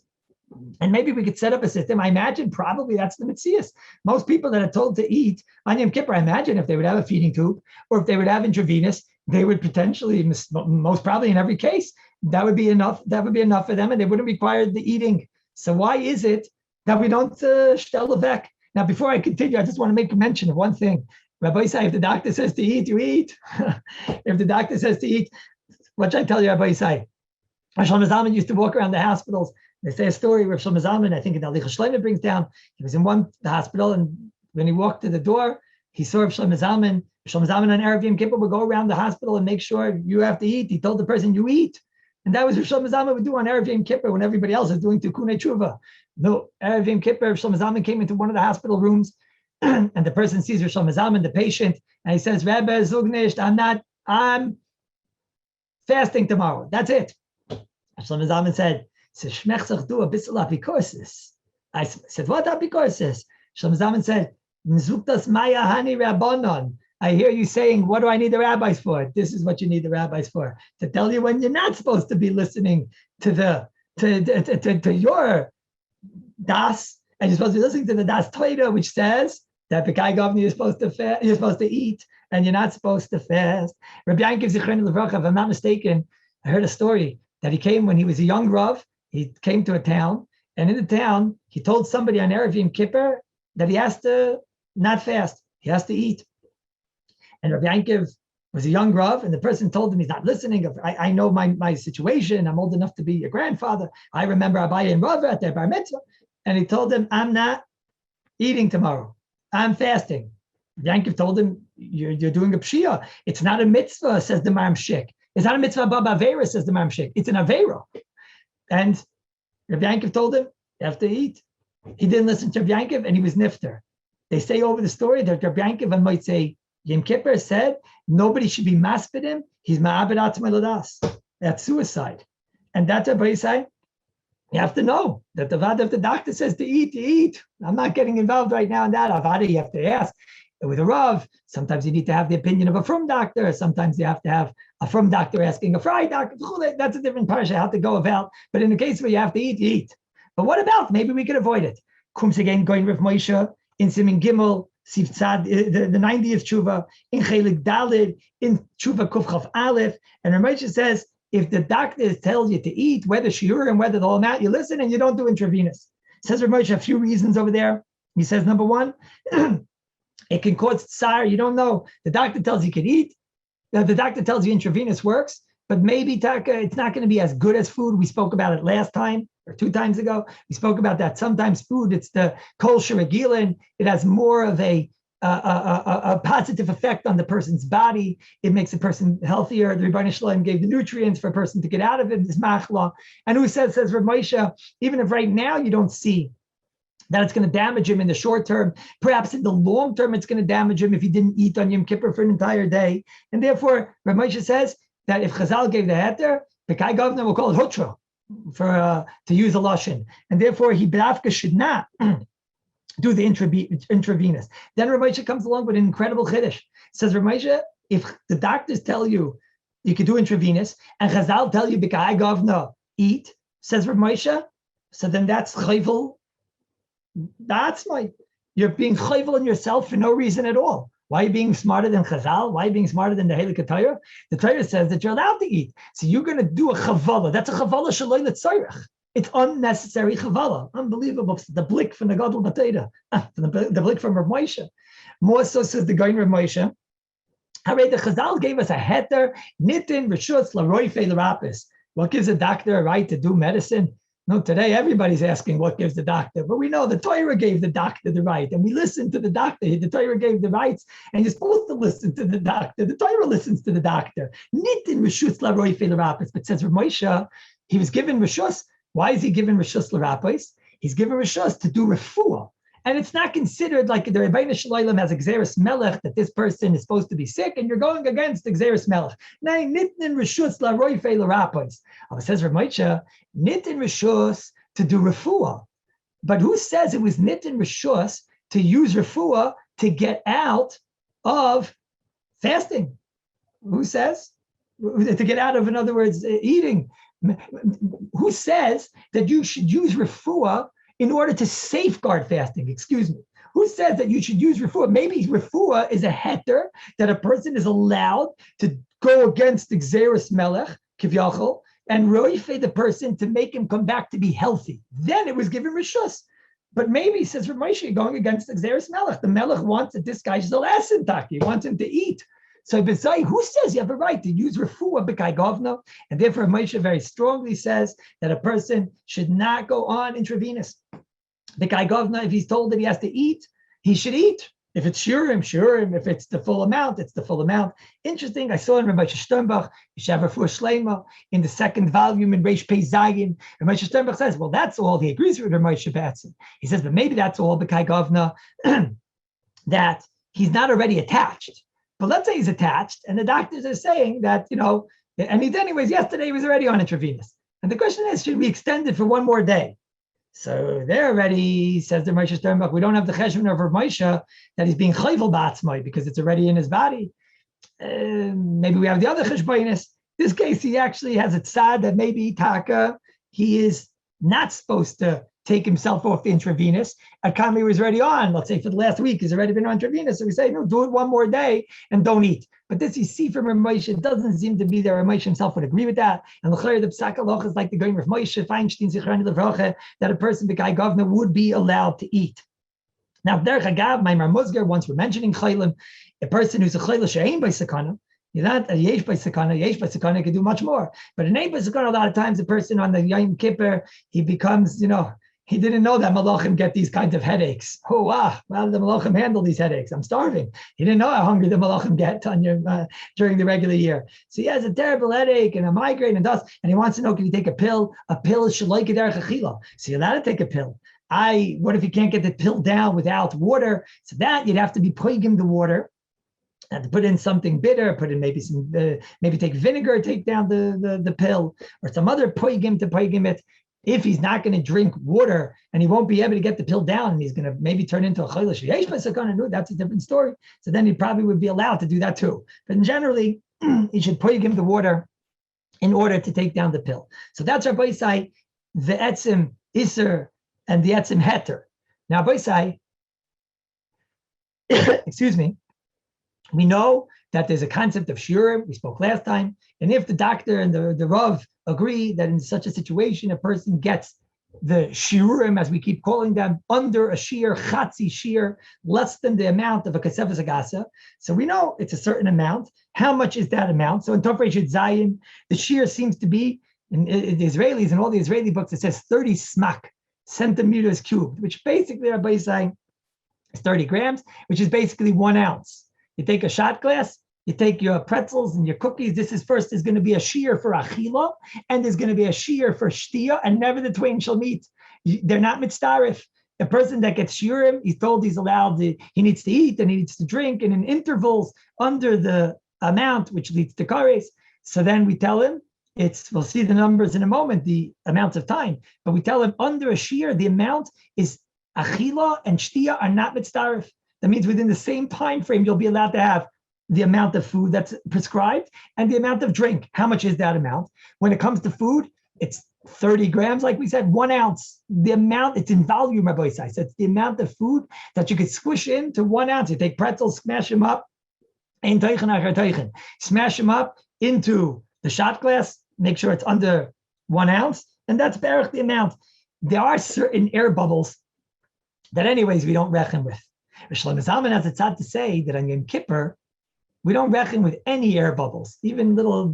And maybe we could set up a system. I imagine probably that's the Metzias. Most people that are told to eat on Yom Kippur, I imagine if they would have a feeding tube or if they would have intravenous, they would potentially, most probably in every case, that would be enough. That would be enough for them, and they wouldn't require the eating. So why is it that we don't shtel levek? Now, before I continue, I just want to make a mention of one thing. Rabbi Isai, if the doctor says to eat, you eat. If the doctor says to eat, what should I tell you, Rabbi Isai? Rav Shlomo Zalman used to walk around the hospitals. They say a story Rav Shlomo Zalman, I think in the Hilchos Shlomo brings down, he was in the hospital, and when he walked to the door, he saw Rav Shlomo Zalman. Rav Shlomo Zalman on Erev Yom Kippur would go around the hospital and make sure you have to eat. He told the person, you eat. And that was what Rav Shlomo Zalman would do on Erev Yom Kippur when everybody else is doing Tikkunei Tshuva. No, Erev Yom Kippur, Rav Shlomo Zalman came into one of the hospital rooms, and the person sees Rav Shlomo Zalman, the patient, and he says, Rebbe, zug I'm fasting tomorrow. That's it. Rav Shlomo Zalman said, I said, what apikosis? Shlomo Zalman said, Maya Hani Rabbanon. I hear you saying, what do I need the rabbis for? This is what you need the rabbis for, to tell you when you're not supposed to be listening to your das, and you're supposed to be listening to the das Torah, which says that the guy governor you're supposed to eat, and you're not supposed to fast. Rabbi Yankiv Zichron Levracha, if I'm not mistaken, I heard a story that he came when he was a young Rav. He came to a town, and in the town, he told somebody on Erev Yom Kippur that he has to not fast, he has to eat. And Rabbi Yankiv was a young Rav, and the person told him he's not listening. I know my situation. I'm old enough to be a grandfather. I remember Abaye and Rav at their bar mitzvah. And he told him, I'm not eating tomorrow. I'm fasting. Rabbi Yankiv told him, you're doing a pshia. It's not a mitzvah, says the Maram Shik. It's not a mitzvah above Aveira, says the Maram Shik. It's an Aveira. And Rabbi Yankiv told him, you have to eat. He didn't listen to Rabbi Yankiv, and he was nifter. They say over the story that Rabbi Yankiv and might say, Yom Kippur said, nobody should be maspid him. He's ma'abed atzmai ladas. That's suicide. And that's Rabbi Yisai. You have to know that the Avada, if the doctor says to eat, you eat. I'm not getting involved right now in that. Avada, you have to ask. With a Rav, sometimes you need to have the opinion of a frum doctor. Sometimes you have to have a frum doctor asking a fry doctor. That's a different parsha, how to go about. But in the case where you have to eat, you eat. But what about, maybe we could avoid it. Kums again, going with Moshe, in Simin Gimel, Siv Tzad, the 90th Tshuva, in Chelik Dalid, in Tshuva Kuf Chaf Aleph. And Moshe says, if the doctor tells you to eat, whether shiur and whether the whole amount, you listen and you don't do intravenous. Says Moshe a few reasons over there. He says, number one, it can cause tsar. You don't know. The doctor tells you can eat. The doctor tells you intravenous works, but maybe it's not going to be as good as food. We spoke about it last time or 2 times ago. We spoke about that. Sometimes food, it's the kol shiragilin. It has more of a positive effect on the person's body. It makes a person healthier. The Rebbeinu Shalom gave the nutrients for a person to get out of it. This machla. And who says Rav Moshe, even if right now you don't see that it's going to damage him in the short term, perhaps in the long term, it's going to damage him if he didn't eat on Yom Kippur for an entire day. And therefore, Rav Moshe says that if Chazal gave the heter, the Kai governor will call it hutra, to use a lashon. And therefore, he b'dafka should not do the intravenous. Then Rav Moshe comes along with an incredible chiddush. Says Rav Moshe, if the doctors tell you you could do intravenous, and Chazal tell you b'kai govna eat, says Rav Moshe, so then that's chayvel. That's you're being chayvel on yourself for no reason at all. Why are you being smarter than Chazal? Why are you being smarter than the Heilige Torah? The Torah says that you're allowed to eat. So you're going to do a chavala. That's a chavala shaloi l'tzorech. It's unnecessary chavala. Unbelievable. The blick from the Gadol Bateda. The blick from Rav Moshe. More so says the guy in Rav Moshe. HaRav, the Chazal gave us a heter, nitin, reshus, laroife, larapis. What gives a doctor a right to do medicine? No, today everybody's asking what gives the doctor, but we know the Torah gave the doctor the right, and we listen to the doctor. The Torah gave the rights, and you're supposed to listen to the doctor. The Torah listens to the doctor. Nitin reshus laroife larapis, but says Rav Moshe, he was given reshus. Why is he given reshus larapis? He's given reshus to do refuah, and it's not considered like the Rebbeinu Shalom has a gzeres melech that this person is supposed to be sick, and you're going against the gzeres melech. Nay, nitin reshus laroife larapis. It says Rav Moshe, nitin reshus to do refuah, but who says it was nitin reshus to use refuah to get out of fasting? Who says to get out of, in other words, eating? Who says that you should use refuah in order to safeguard fasting? Excuse me. Who says that you should use refuah? Maybe refuah is a heter that a person is allowed to go against the gzeres melech, kivyachol, and roife the person to make him come back to be healthy. Then it was given reshus. But maybe, says Rav Moshe, going against the gzeres melech. The melech wants that this guy is the last He wants him to eat. So Bezai, who says you have a right to use refuah b'kai govna? And therefore Moshe very strongly says that a person should not go on intravenous. B'kai govna, if he's told that he has to eat, he should eat. If it's shurim. If it's the full amount, it's the full amount. Interesting, I saw in Rav Moshe Sternbach, Yeshav Refuah Shleima, in the second volume in Reish Pei Zayin, Rav Moshe Sternbach says, well, that's all. He agrees with Rav Moshe Batson. He says, but maybe that's all b'kai govna, that he's not already attached. But let's say he's attached, and the doctors are saying that, and yesterday he was already on intravenous. And the question is, should we extend it for one more day? So they're already, says the Moshe Sternbach, we don't have the cheshbon of Rav Moshe that he's being chayvel ba'atzmai because it's already in his body. Maybe we have the other cheshbonis. This case, he actually has a tzad that maybe Taka, he is not supposed to take himself off the intravenous. Akami was already on, let's say for the last week, he's already been on intravenous. So we say, no, do it one more day and don't eat. But this you see from Rav Moshe, it doesn't seem to be that Rav Moshe himself would agree with that. And the Psak Halacha is like the going Rav Moshe, Feinstein, Zichrani Levracha, that a person, b'kai govna, would be allowed to eat. Now, Derech Agav, my Marmuzgar, once we're mentioning chaylim, a person who's a chayla she'ein by sakana, not a yesh by sakana can do much more. But an ein by sakana, a lot of times a person on the Yom Kippur, he becomes, he didn't know that malachim get these kinds of headaches. Oh, how do the malachim handle these headaches? I'm starving. He didn't know how hungry the malachim get on during the regular year. So he has a terrible headache and a migraine and dust, and he wants to know, can he take a pill? A pill is shaloike derech achila. So you're allowed to take a pill. What if you can't get the pill down without water? So that you'd have to be poigim the water and to put in something bitter, put in maybe some, maybe take vinegar, take down the pill, or some other poigim to poigim it. If he's not going to drink water and he won't be able to get the pill down and he's going to maybe turn into a chayla sheyesh b'sakana, that's a different story. So then he probably would be allowed to do that too. But generally, he should poigim the water in order to take down the pill. So that's Rabbi Isai, the etzim iser and the etzim heter. Now, Rabbi Isai, excuse me, we know that there's a concept of shiurim, we spoke last time, and if the doctor and the Rav agree that in such a situation, a person gets the shiurim, as we keep calling them, under a shear, chatzi shear, less than the amount of a kasefas agasa. So we know it's a certain amount. How much is that amount? So in Tov Reish Zayin, the shear seems to be, in the Israelis, in all the Israeli books, it says 30 smak, centimeters cubed, which basically, Rabbi is saying, is 30 grams, which is basically 1 ounce. You take a shot glass, you take your pretzels and your cookies. This is going to be a shear for achila, and there's going to be a shear for shtia, and never the twain shall meet. They're not mitzdarif. A person that gets shiurim, he's told he's allowed he needs to eat and he needs to drink, and in intervals under the amount, which leads to kares. So then we tell him, we'll see the numbers in a moment, the amounts of time, but we tell him under a shear, the amount is Achila and shtia are not mitzdarif. That means within the same time frame, you'll be allowed to have the amount of food that's prescribed and the amount of drink. How much is that amount? When it comes to food, it's 30 grams, like we said, 1 ounce. The amount, it's in volume, Rabbi Isai. So it's the amount of food that you could squish into 1 ounce. You take pretzels, smash them up, smash them up into the shot glass, make sure it's under 1 ounce, and that's barely the amount. There are certain air bubbles that anyways we don't reckon with. Shlomo Zalman has a tzad to say that on Yom Kippur, we don't reckon with any air bubbles, even little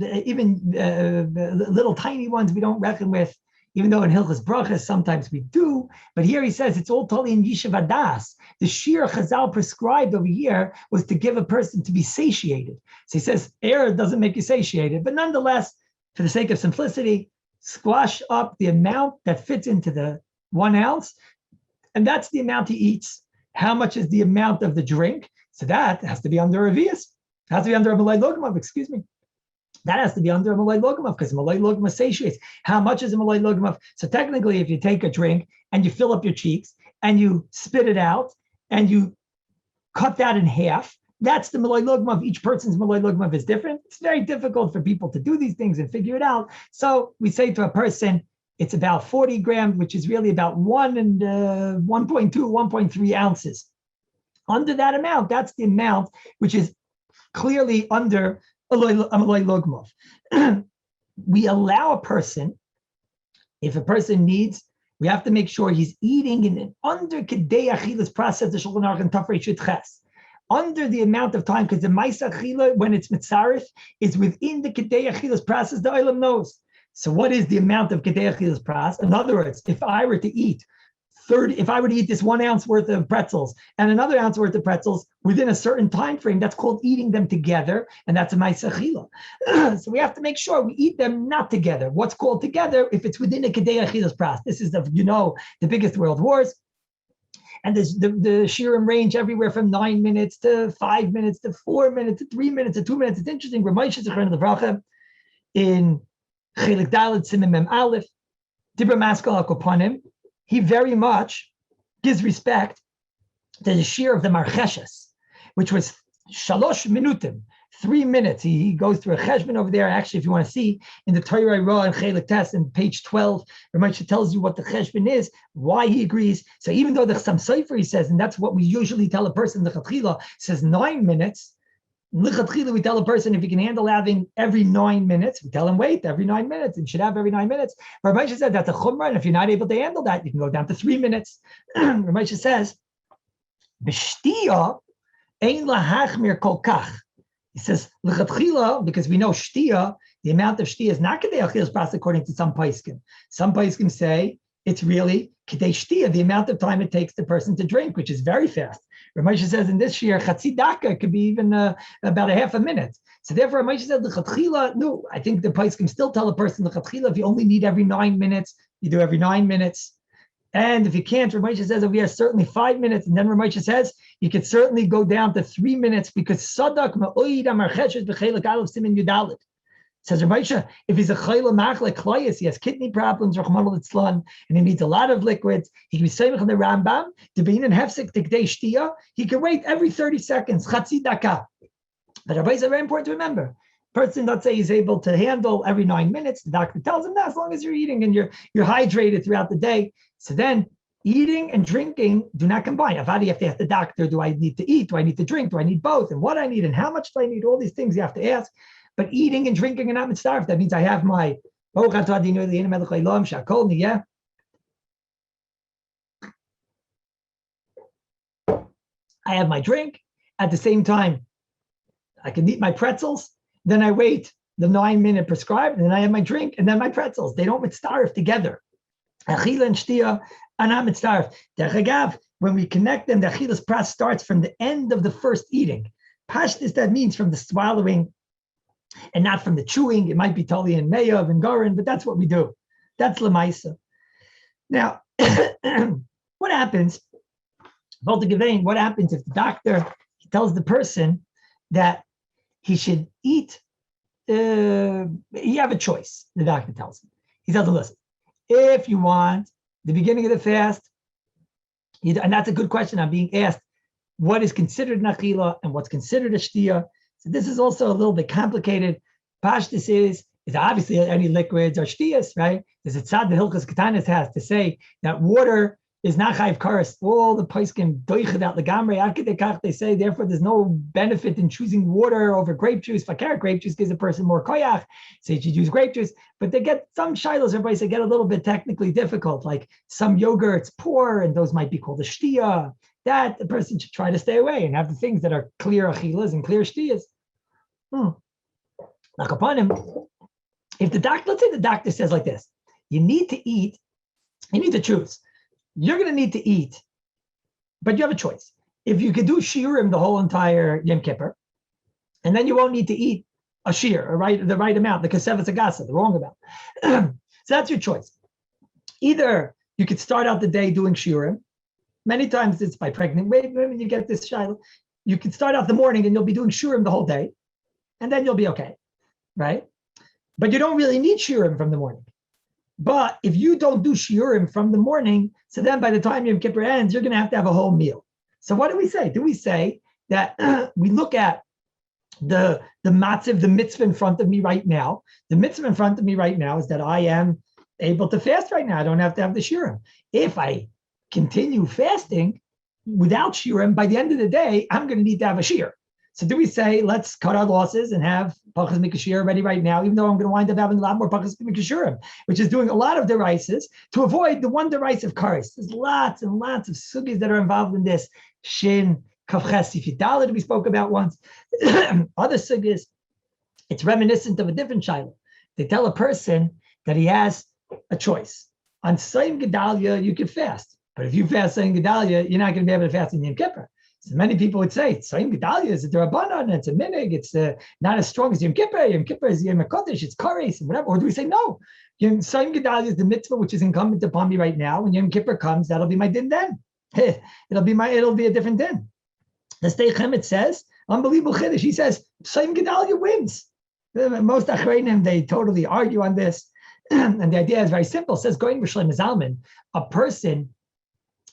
tiny ones we don't reckon with, even though in Hilchos Brachas sometimes we do. But here he says it's all totally in Yishuv Adas. The Shir Chazal prescribed over here was to give a person to be satiated. So he says air doesn't make you satiated, but nonetheless, for the sake of simplicity, squash up the amount that fits into the 1 ounce, and that's the amount he eats. How much is the amount of the drink? So that has to be under Revius. It has to be under a Malay Logamav, excuse me. That has to be under a Malay Logamav because Malay Logamav satiates. How much is a Malay Logamav? So technically, if you take a drink and you fill up your cheeks and you spit it out and you cut that in half, that's the Malay Logamav. Each person's Malay Logamav is different. It's very difficult for people to do these things and figure it out. So we say to a person, it's about 40 grams, which is really about 1.2, 1.3 ounces. Under that amount, that's the amount which is clearly under a Malay Logamav. We allow a person, if a person needs, we have to make sure he's eating in an under Kedei Achilas process, the Shulchan Aruch and Tafrei Shut Ches. Under the amount of time, because the Ma'aseh Achila, when it's Mitzarif, is within the Kedei Achilas process, the Olam knows. So what is the amount of Kedei Achilas process? In other words, if I were to eat this 1 ounce worth of pretzels and another ounce worth of pretzels within a certain time frame, that's called eating them together, and that's a Ma'aseh Achila. So we have to make sure we eat them not together. What's called together if it's within a Kedei Achilas process? This is the biggest world wars. And there's the shirim range everywhere from 9 minutes to 5 minutes to 4 minutes to 3 minutes to 2 minutes. It's interesting. Ramosha Zechron Levracha in Chelik Dalet Siman Mem Aleph, Dibra Maskal Akopanim, he very much gives respect to the shir of the Marcheshes, which was Shalosh Minutim, 3 minutes. He goes through a cheshbon over there. Actually, if you want to see in the Torah Ra and Chelik Tes in page 12, Ramosha tells you what the cheshbon is, why he agrees. So even though the Chassam Sofer, he says, and that's what we usually tell a person, the Chatchila says 9 minutes. Lichatchila, we tell a person if he can handle having every 9 minutes, we tell him wait every 9 minutes and should have every 9 minutes. Ramosha said that's a chumrah, and if you're not able to handle that, you can go down to 3 minutes. Ramosha says, "B'shtia ein lahachmir kol kach." He says lichatchila, because we know shtia, the amount of shtia is not kedei achilas pras according to some paiskim. Some paiskim say it's really kedei shtia, the amount of time it takes the person to drink, which is very fast. Ramosha says in this year, chatzi daka could be even about a half a minute. So therefore, Ramosha said, l'chatchila, no, I think the place can still tell a person, l'chatchila, if you only need every 9 minutes, you do every 9 minutes. And if you can't, Ramosha says, over here, certainly 5 minutes. And then Ramosha says, you could certainly go down to 3 minutes because sadak ma'oid amarcheshes b'chelik aleph simin yudalit. Says Ramosha, if he's a chayla machle klayas, he has kidney problems, Rachmana litzlan, and he needs a lot of liquids, he can be saying in the Rambam, to be in hefsek tikdei shtia, he can wait every 30 seconds, chatzi daka. But Rabbi is very important to remember. Person, let's say, is able to handle every 9 minutes. The doctor tells him that as long as you're eating and you're hydrated throughout the day. So then, eating and drinking do not combine. Avadi, you have to ask the doctor, do I need to eat? Do I need to drink? Do I need both? And what I need and how much do I need? All these things you have to ask. But eating and drinking are not mitzaref. That means I have my I have my drink. At the same time, I can eat my pretzels. Then I wait the 9 minute prescribed, and then I have my drink and then my pretzels. They don't mitzaref together. Achila and shtia are not mitzaref. Derech, when we connect them, the achilas pras starts from the end of the first eating. Pashtis, that means from the swallowing and not from the chewing. It might be totally in Meyav and Gorin, but that's what we do. That's Lemaisa. Now, what happens? What happens if the doctor tells the person that he should eat? You have a choice, the doctor tells him. He tells him, listen, if you want the beginning of the fast, And that's a good question. I'm being asked, what is considered an achila and what's considered a shtia? So this is also a little bit complicated. Pashtus is obviously any liquids are shtias, right? There's a tzad that Hilchos Katanis has to say that water is not chayv kares. All the poskim doiche that legamrei akidekach. They say therefore there's no benefit in choosing water over grape juice. Fakir grape juice gives a person more koyach, so you should use grape juice. But they get some shilos. Everybody say get a little bit technically difficult. Like some yogurts poor, and those might be called a shtia. That the person should try to stay away and have the things that are clear achilas and clear shtias. Like upon him, if the doctor, let's say the doctor says like this, you need to eat, you need to choose. You're going to need to eat, but you have a choice. If you could do shiurim the whole entire Yom Kippur, and then you won't need to eat a shiur, the right amount, the kasevas agasa, the wrong amount. So that's your choice. Either you could start out the day doing shiurim. Many times it's by pregnant women, you get this shiloh. You could start out the morning and you'll be doing shiurim the whole day, and then you'll be okay, right? But you don't really need shiurim from the morning. But if you don't do shiurim from the morning, so then by the time Yom Kippur ends, you're going to have a whole meal. So what do we say? Do we say that we look at the matziv, the mitzvah in front of me right now? The mitzvah in front of me right now is that I am able to fast right now. I don't have to have the shiurim. If I continue fasting without shiurim, by the end of the day, I'm going to need to have a shiur. So do we say, let's cut our losses and have pachas mikashir ready right now, even though I'm going to wind up having a lot more pachas mikashirim, which is doing a lot of derises to avoid the one derisive kares. There's lots and lots of sugis that are involved in this. Shin, kafches, ifidalid we spoke about once. Other sugis, it's reminiscent of a different shiloh. They tell a person that he has a choice. On Saim Gedalia, you can fast. But if you fast Saim Gedalia, you're not going to be able to fast in Yom Kippur. So many people would say, Saim Gedalia is a Durabanan, it's a minig, it's not as strong as Yom Kippur. Yom Kippur is Yom HaKodesh, it's kares, and whatever. Or do we say, no, Saim Gedalia is the mitzvah which is incumbent upon me right now. When Yom Kippur comes, that'll be my din then. It'll be a different din. The Stei Chemet says, unbelievable chiddush. He says, Saim Gedalia wins. Most achreinim, they totally argue on this. And the idea is very simple. It says, going B'Shlem Zalman, a person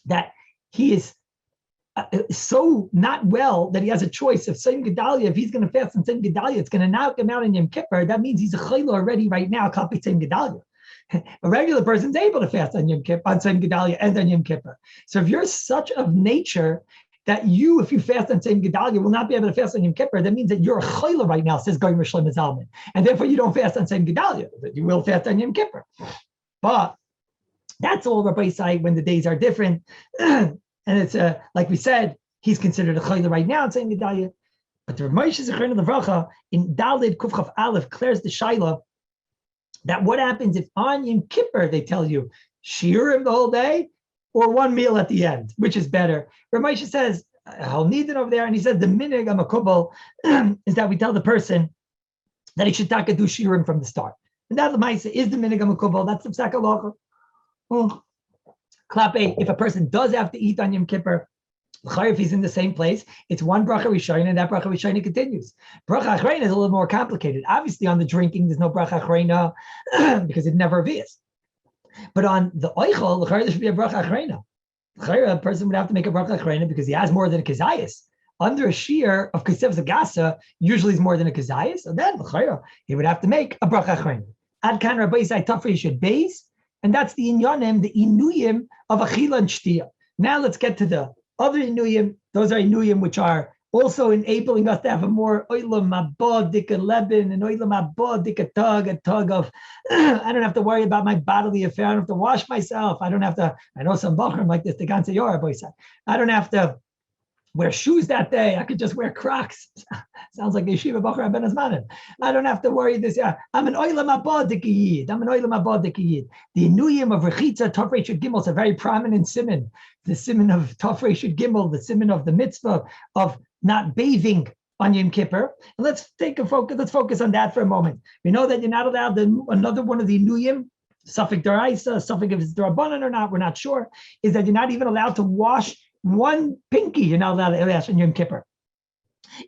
that he is so not well that he has a choice of Saim Gedalia. If he's going to fast on Saim Gedalia, it's going to knock him out in Yom Kippur. That means he's a chayla already right now. Copy Saim Gedalia. A regular person's able to fast on Yom Kippur, on Saim Gedalia, and on Yom Kippur. So if you're such of nature that if you fast on Saim Gedalia, will not be able to fast on Yom Kippur, that means that you're a chayla right now, says Goyim Rishlam Zalman, and therefore you don't fast on Saim Gedalia, but you will fast on Yom Kippur. But that's all Rabbi say when the days are different. And it's like we said, he's considered a chayla right now in Saim Gedalia. But the Moshe Zechron Levracha in Dalid Kufchaf Aleph clears the shaila that what happens if on Yom Kippur they tell you shiurim the whole day or one meal at the end, which is better. Moshe says, I'll need it over there, and he says the minig amakubal is that we tell the person that he should take a do shiurim from the start. And that Lamaisa is the minig amakubal. That's the psak halacha. Klape, if a person does have to eat on Yom Kippur, if he's in the same place, it's one bracha rishayna, and that bracha rishayna continues. Bracha achrayna is a little more complicated. Obviously, on the drinking, there's no bracha achrayna because it never is. But on the oichel, there should be a bracha achrayna. A person would have to make a bracha achrayna because he has more than a kazayas. Under a shear of kasev zagasa, usually is more than a kazayas. So then, he would have to make a bracha achrayna. Ad kan Rabbi Isai Tafri should base. And that's the inyanim, the inuyim of achila and shtia. Now let's get to the other inuyim. Those are inuyim which are also enabling us to have a more oilam abod dika leben and oilam abod dika tug, a tug of I don't have to worry about my bodily affair. I don't have to wash myself. I don't have to. I know some bachrim like this. The ganze yorah boy said, I don't have to wear shoes that day. I could just wear Crocs. Sounds like yeshiva bachar ben azmanim. I don't have to worry this. I'm an oilam abod dikiyid. I'm an oilam abod dikiyid. The inuyim of rechitza tov reishut gimel is a very prominent siman. The siman of tov reishut gimel, the siman of the mitzvah of not bathing on Yom Kippur. And let's focus on that for a moment. We know that you're not allowed another one of the inuyim, suffix deraisa, suffix if it's derabanan or not, we're not sure, is that you're not even allowed to wash one pinky. You're not allowed to wash on Yom Kippur.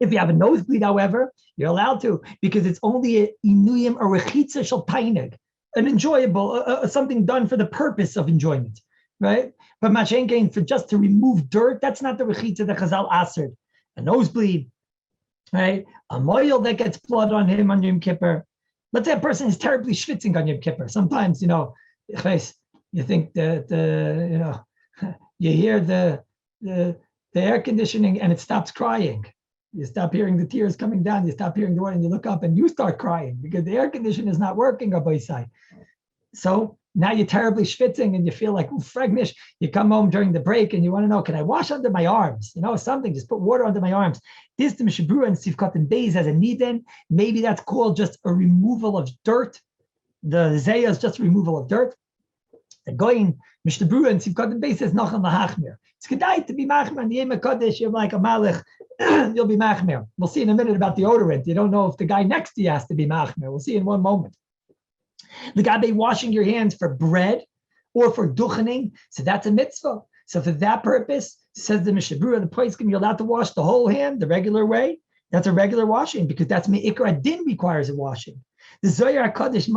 If you have a nosebleed, however, you're allowed to, because it's only a inuyim or rechitza shel tainig, an enjoyable, something done for the purpose of enjoyment. right? But Mashenkein, for just to remove dirt, that's not the rechitza that Chazal answered. A nosebleed, right? A moil that gets blood on him on Yom Kippur. Let's say a person is terribly schwitzing on Yom Kippur. Sometimes, you think that, you hear the air conditioning and it stops crying. You stop hearing the tears coming down. You stop hearing the water and you look up and you start crying because the air conditioner is not working, Rabbi Isai. So now you're terribly schwitzing and you feel like, fragnish. You come home during the break and you want to know, can I wash under my arms? Something, just put water under my arms. This the Mishabura and Sivkot and Beis as a niden. Maybe that's called just a removal of dirt. The Zeya is just removal of dirt. The Goyin, Mishabura and Sivkot and Beis says, Nachan lahachmir. It's kedai to be machmir. And the Yom HaKodesh, you're like a malach, you'll be machmir. We'll see in a minute about deodorant. You don't know if the guy next to you has to be machmir. We'll see in one moment. The gabe washing your hands for bread or for duchening, so that's a mitzvah. So for that purpose, says the Mishabura, the Poiskim, you're allowed to wash the whole hand the regular way. That's a regular washing because that's me'ikar adin requires a washing. The Zohar HaKadosh,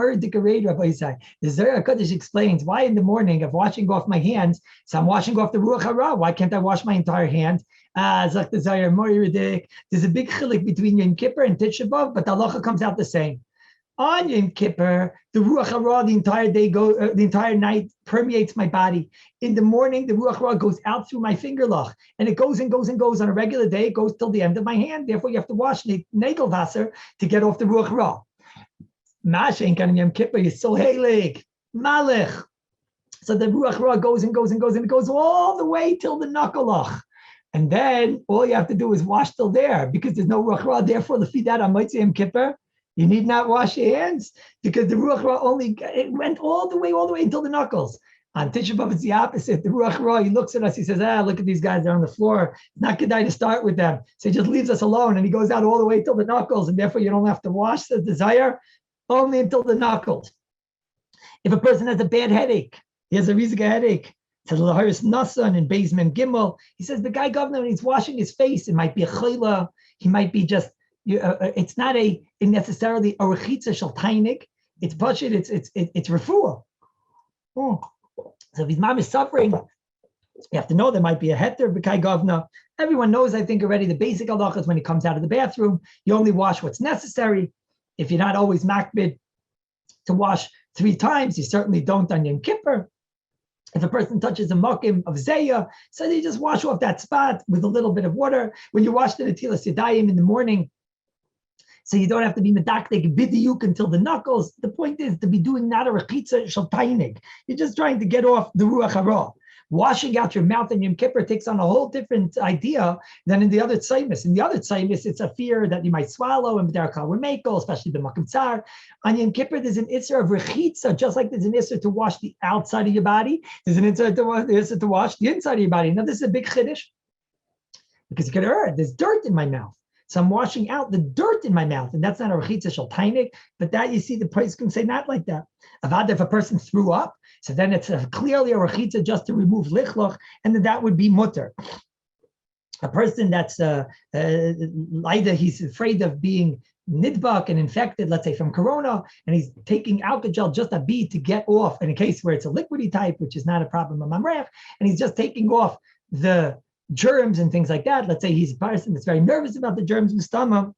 Rabbi Isai. The Zohar HaKadosh explains why in the morning of washing off my hands, so I'm washing off the Ruach HaRav. Why can't I wash my entire hand? It's like the Zohar, there's a big chilik between Yom Kippur and Tisha B'Av, but the halacha comes out the same. On Yom Kippur, the Ruach HaRa the entire day, the entire night permeates my body. In the morning, the Ruach HaRa goes out through my finger loch, and it goes and goes and goes. On a regular day, it goes till the end of my hand. Therefore, you have to wash the Nagelwasser to get off the Ruach HaRa. Mashenk on Yom Kippur, you're so heilig, malech. So the Ruach HaRa goes and goes and goes, and it goes all the way till the knuckleloch. And then all you have to do is wash till there, because there's no Ruach HaRa. Therefore, the fidat on Motzei Yom Kippur, you need not wash your hands because the Ruach HaRa it went all the way until the knuckles. On Tisha B'Av, it's the opposite. The Ruach HaRa, he looks at us, he says, look at these guys, they're on the floor. It's not good to start with them. So he just leaves us alone and he goes out all the way till the knuckles, and therefore you don't have to wash, says the Zayar, only until the knuckles. If a person has a bad headache, he has a Rizika headache, it says Laharis Nasan in Beizman Gimel, he says the guy governor, when he's washing his face, it might be a chayla, he might be just, it's not necessarily a rechitza shel tainik. It's pashit. It's refuah. So if his mom is suffering, you have to know there might be a heter b'kai govna. Everyone knows, I think, already the basic halachas. When he comes out of the bathroom, you only wash what's necessary. If you're not always makbid to wash 3 times, you certainly don't on Yom Kippur. If a person touches a mokim of zeya, so you just wash off that spot with a little bit of water. When you wash the netilas yadayim in the morning, so you don't have to be medakdek bidiyuk until the knuckles. The point is to be doing not a rechitza shel tainig. You're just trying to get off the Ruach HaRa. Washing out your mouth in Yom Kippur takes on a whole different idea than in the other tzaimis. In the other tzaimis, it's a fear that you might swallow, and b'derech we're mekel, especially the makom tsar. On Yom Kippur, there's an isser of rechitza, just like there's an isser to wash the outside of your body. There's an isser to wash the inside of your body. Now, this is a big chiddush because you can hear there's dirt in my mouth. So I'm washing out the dirt in my mouth, and that's not a rechitza shel tainik, but that you see the price can say not like that. Avad, if a person threw up, so then it's clearly a rechitza just to remove lichloch, and then that would be mutter. A person that's either he's afraid of being nidbak and infected, let's say from corona, and he's taking alcohol just a bead to get off, in a case where it's a liquidy type, which is not a problem of mamrech, and he's just taking off the germs and things like that. Let's say he's a person that's very nervous about the germs in the stomach,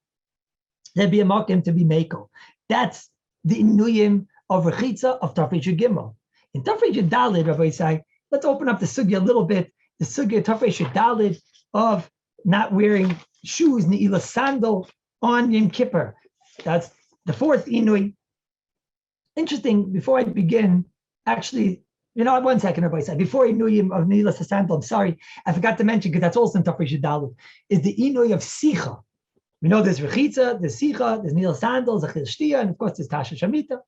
there'd be a mokim to be meko. That's the inuyim of rechitza of Tafresh Gimel. In Tafresh Dalid, Rabbi Isai, let's open up the sugya a little bit. The sugya Tafresh Dalid of not wearing shoes, ne'ilah sandal on Yom Kippur. That's the 4th inui. Interesting, before I begin, actually, one second, Rabbi Isai, before inui of ne'ilah sandal, I'm sorry, I forgot to mention, because that's also in Tafresh Dalid, is the inui of sicha. We know there's rechitza, there's sicha, there's ne'ilah sandals, achil shtia, and of course there's tasha shamita.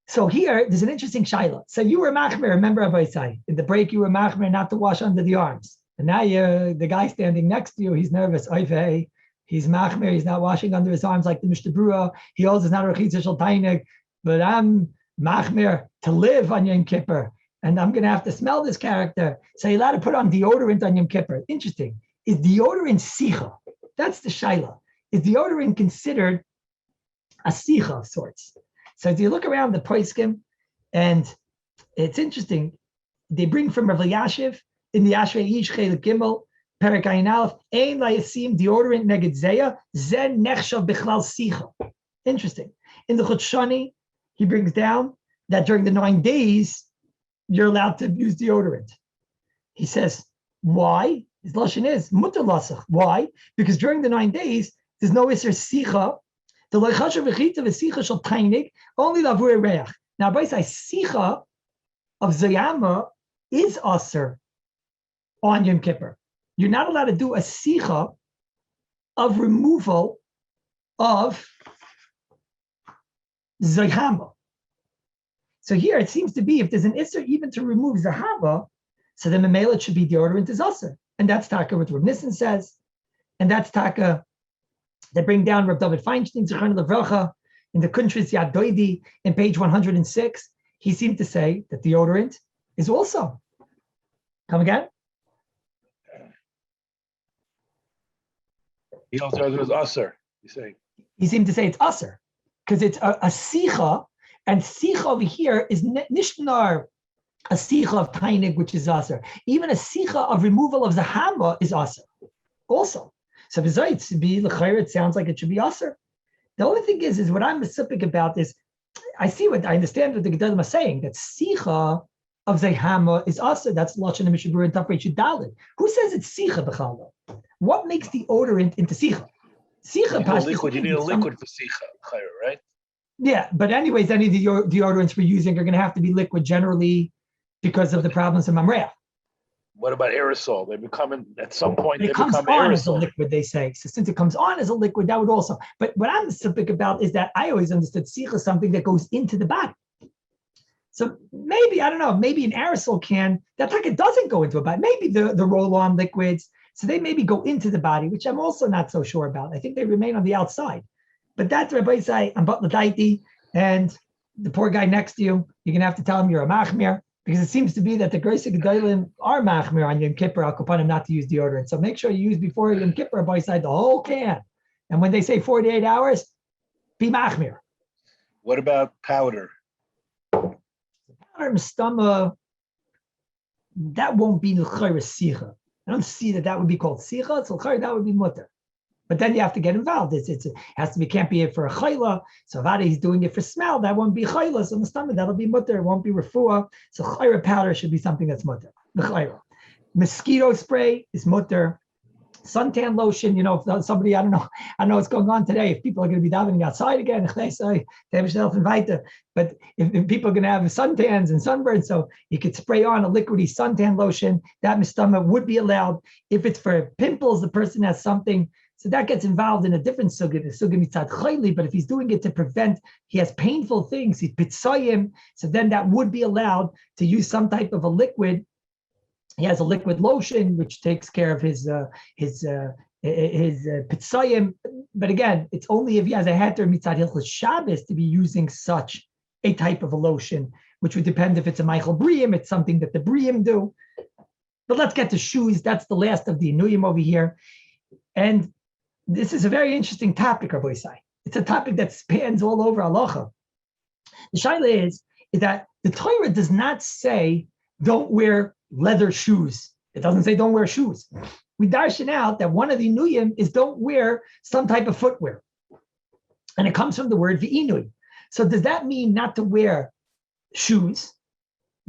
So here, there's an interesting shaila. So you were machmer, remember Rabbi Isai, in the break you were machmer not to wash under the arms. And now the guy standing next to you, he's nervous. Oy, he's machmer, he's not washing under his arms like the Mishnah. He holds it's not a rechitza shel tainig, but I'm machmer to live on Yom Kippur, and I'm going to have to smell this character. So you're allowed to put on deodorant on Yom Kippur. Interesting. Is deodorant sicha? That's the shaila. Is deodorant considered a sicha of sorts? So if you look around the poiskim, and it's interesting, they bring from Rav Yashiv in the Ashrei Ish Chelik Gimel, Perek Ayin Aleph, Ein Layasim deodorant neged zeya, zen nechshav bichlal sicha. Interesting. In the Chutshani, he brings down that during the 9 days, you're allowed to use deodorant. He says, why? His lashon is mutar lasach. Why? Because during the 9 days, there's no iser sicha. The loichashav v'chita v'sicha shel tainig only lavur reach. Now, by say sicha of zayama is aser on Yom Kippur. You're not allowed to do a sicha of removal of zayama. So here it seems to be if there's an isser even to remove zahaba, so then memela should be deodorant is aser. And that's taka what Rav Nissen says. And that's taka that bring down Rav David Feinstein, Zichron Levracha, in the Kuntris Yad Doidi, in page 106. He seemed to say that deodorant is also. Come again? He also says it was aser, you say. He seemed to say it's aser, because it's a sicha, and sicha over here is nishnar, a sicha of tainig, which is aser. Even a sicha of removal of zahama is aser, also. So besides, it sounds like it should be aser. The only thing is what I'm specific about is, I understand what the Gedolim are saying, that sicha of zahama is aser. That's lashon and mishabur and tafrei shudalid. Who says it's sicha b'chal? What makes deodorant into sicha? You need a liquid for sicha, right? Yeah, but anyways, any of the deodorants we're using are going to have to be liquid generally because of the problems in mamreah. What about aerosol? They become, at some point, it comes on aerosol as a liquid, they say. So since it comes on as a liquid, that would also. But what I'm specific about is that I always understood sicha is something that goes into the body. So maybe, I don't know, maybe an aerosol can, that like it doesn't go into a body. Maybe the roll-on liquids, so they maybe go into the body, which I'm also not so sure about. I think they remain on the outside. But that's Rabbi say, I'm but l'daiti, and the poor guy next to you, you're going to have to tell him you're a machmir, because it seems to be that the Greis Gedolim are machmir on Yom Kippur, al kapanim not to use deodorant. So make sure you use before Yom Kippur, Rabbi say, the whole can. And when they say 48 hours, be machmir. What about powder? Powder mistama, that won't be l'chayr sicha. I don't see that would be called sicha, so l'chayr, that would be mutter. But then you have to get involved. It has to be, can't be it for a chayla. So if he's doing it for smell, that won't be chayla. So in the stomach, that'll be mutter. It won't be refuah. So chayra powder should be something that's mutter. The chayra. Mosquito spray is mutter. Suntan lotion, if somebody, I don't know what's going on today. If people are going to be davening outside again, they say, they have yourself invited. But if people are going to have suntans and sunburns, so you could spray on a liquidy suntan lotion, that mistama would be allowed. If it's for pimples, the person has something. So that gets involved in a different sugya, the sugya mitzad chayli, but if he's doing it to prevent, he has painful things, he's pitzayim, so then that would be allowed to use some type of a liquid. He has a liquid lotion, which takes care of his pitzayim, but again, it's only if he has a heter mitzad Hilchos Shabbos to be using such a type of a lotion, which would depend if it's a Michael Briam, it's something that the Briam do. But let's get to shoes. That's the last of the Inuyim over here. And this is a very interesting topic, Rabbi Isai. It's a topic that spans all over halacha. The shaila is that the Torah does not say don't wear leather shoes. It doesn't say don't wear shoes. We darshan out that one of the inuyim is don't wear some type of footwear. And it comes from the word v'inui. So does that mean not to wear shoes?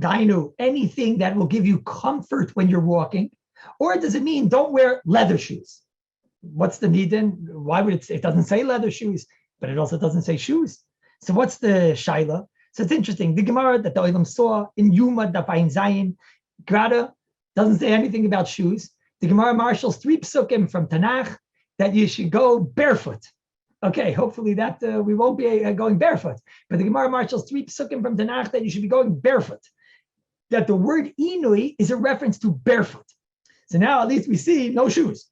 Dainu, anything that will give you comfort when you're walking? Or does it mean don't wear leather shoes? What's the need then? Why would it doesn't say leather shoes, but it also doesn't say shoes. So what's the shaila? So it's interesting. The Gemara that the Olam saw in Yuma Dafayin Zayin, Grada doesn't say anything about shoes. The Gemara marshals 3 psukim from Tanakh that you should go barefoot. Okay, hopefully that we won't be going barefoot. But the Gemara marshals 3 psukim from Tanakh that you should be going barefoot. That the word inui is a reference to barefoot. So now at least we see no shoes.